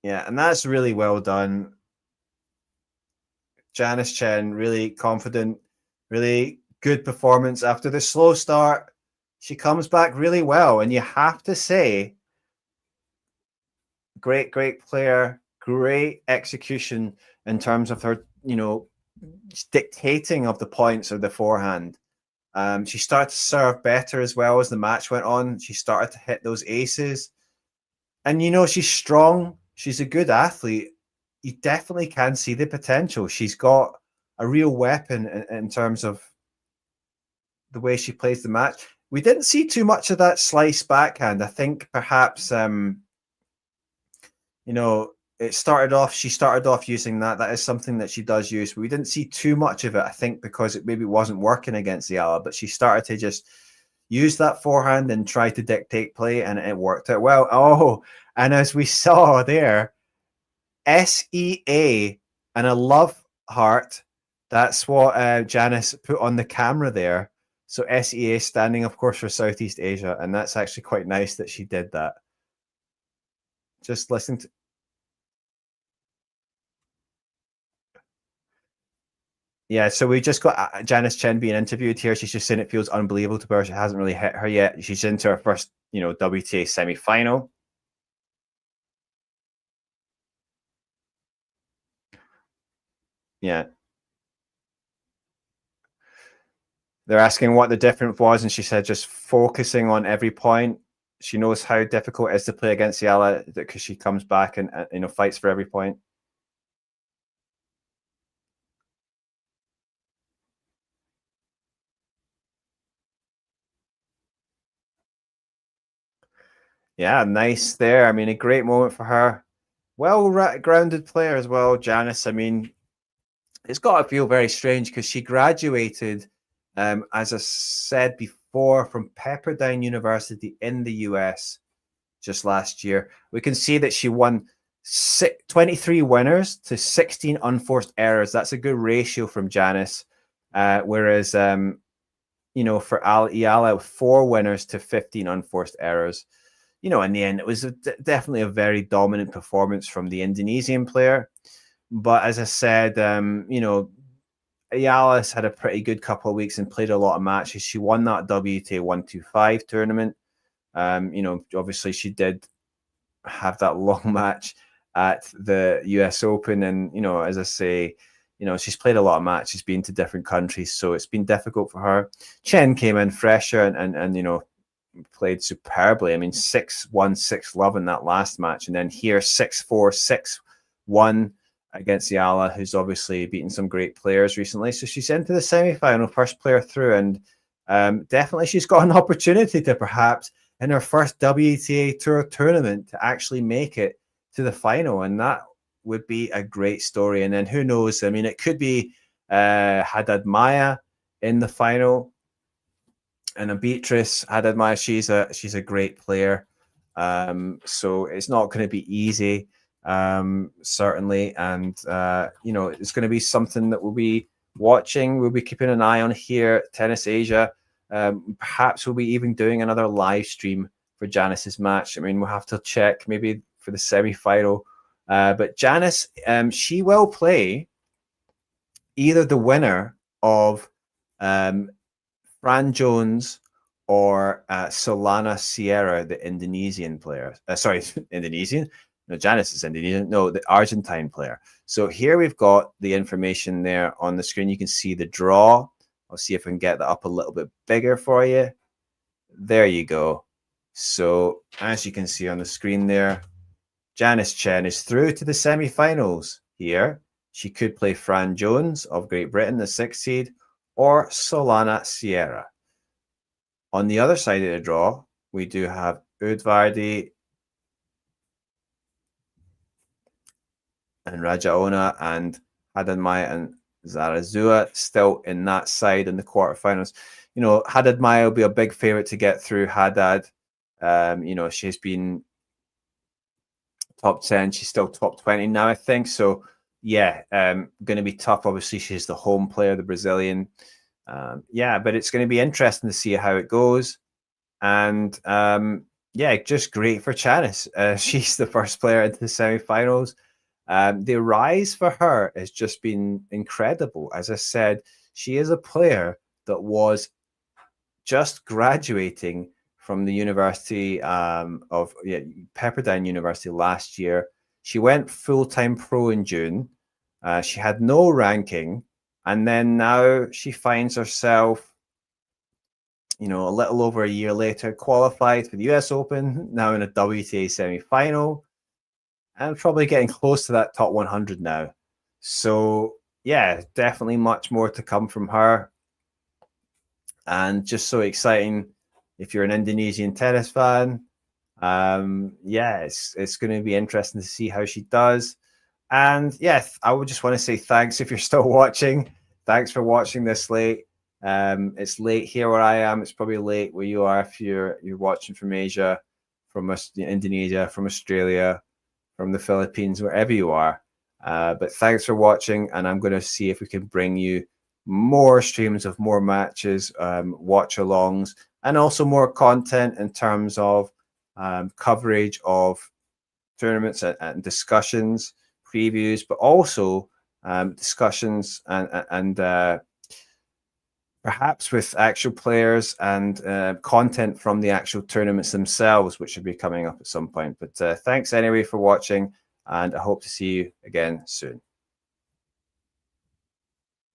S5: Yeah, and that's really well done. Janice Tjen, really confident, really good performance after the slow start. She comes back really well, and you have to say, great player, great execution in terms of her, dictating of the points of the forehand. She started to serve better as well as the match went on. She started to hit those aces, and she's strong. She's a good athlete. You definitely can see the potential. She's got a real weapon in terms of the way she plays the match. We didn't see too much of that slice backhand. I think perhaps, she started off using that. That is something that she does use. But we didn't see too much of it, I think, because it maybe wasn't working against Eala. But she started to just use that forehand and try to dictate play, and it worked out well. Oh, and as we saw there, SEA and a love heart. That's what Janice put on the camera there. So SEA standing, of course, for Southeast Asia. And that's actually quite nice that she did that. Just listen to... Yeah, so we just got Janice Tjen being interviewed here. She's just saying it feels unbelievable to her. She hasn't really hit her yet. She's into her first, WTA semi-final. Yeah. They're asking what the difference was, and she said just focusing on every point. She knows how difficult it is to play against Eala because she comes back and fights for every point. Yeah, nice there. I mean, a great moment for her. Well-grounded player as well, Janice. I mean, it's got to feel very strange because she graduated, as I said before, from Pepperdine University in the US just last year. We can see that she won 23 winners to 16 unforced errors. That's a good ratio from Janice. Whereas, for Eala, 4 winners to 15 unforced errors. In the end, it was definitely a very dominant performance from the Indonesian player. But as I said, Eala's had a pretty good couple of weeks and played a lot of matches. She won that WTA 125 tournament. Obviously she did have that long match at the US Open, and as I say, she's played a lot of matches, been to different countries, so it's been difficult for her. Tjen came in fresher and played superbly. I mean, 6-1, 6-love in that last match, and then here 6-4, 6-1 against Eala, who's obviously beaten some great players recently. So she's into the semi-final, first player through, and definitely she's got an opportunity to perhaps in her first WTA Tour tournament to actually make it to the final, and that would be a great story. And then who knows? I mean, it could be Haddad Maia in the final, and a Beatrice Haddad Maia. She's a great player, so it's not going to be easy, certainly. And it's going to be something that we'll be watching. We'll be keeping an eye on here at Tennis Asia. Perhaps we'll be even doing another live stream for Janice's match. I mean, we'll have to check maybe for the semi-final. But Janice, she will play either the winner of Fran Jones or Solana Sierra, the Indonesian player. Indonesian? No, Janice is Indonesian. No, the Argentine player. So here we've got the information there on the screen. You can see the draw. I'll see if I can get that up a little bit bigger for you. There you go. So as you can see on the screen there, Janice Tjen is through to the semi-finals here. She could play Fran Jones of Great Britain, the 6th seed, or Solana Sierra. On the other side of the draw, we do have Udvardi and Raducanu and Haddad Maia and Zarazua still in that side in the quarterfinals. Haddad Maia will be a big favorite to get through. Haddad, she's been top 10. She's still top 20 now, I think. So, yeah, going to be tough. Obviously, she's the home player, the Brazilian. But it's going to be interesting to see how it goes. And, just great for Janice. She's the first player into the semi-finals. The rise for her has just been incredible. As I said, she is a player that was just graduating from the University of Pepperdine University last year. She went full-time pro in June. She had no ranking, and then now she finds herself, a little over a year later, qualified for the US Open, now in a WTA semi-final, and probably getting close to that top 100 now. So, yeah, definitely much more to come from her. And just so exciting if you're an Indonesian tennis fan. It's going to be interesting to see how she does. And, I would just want to say thanks if you're still watching. Thanks for watching this late. It's late here where I am. It's probably late where you are if you're watching from Asia, from Indonesia, from Australia, from the Philippines, wherever you are. But thanks for watching, and I'm going to see if we can bring you more streams of more matches, watch-alongs, and also more content in terms of coverage of tournaments and discussions, previews, but also discussions and perhaps with actual players and content from the actual tournaments themselves, which should be coming up at some point. But thanks anyway for watching, and I hope to see you again soon.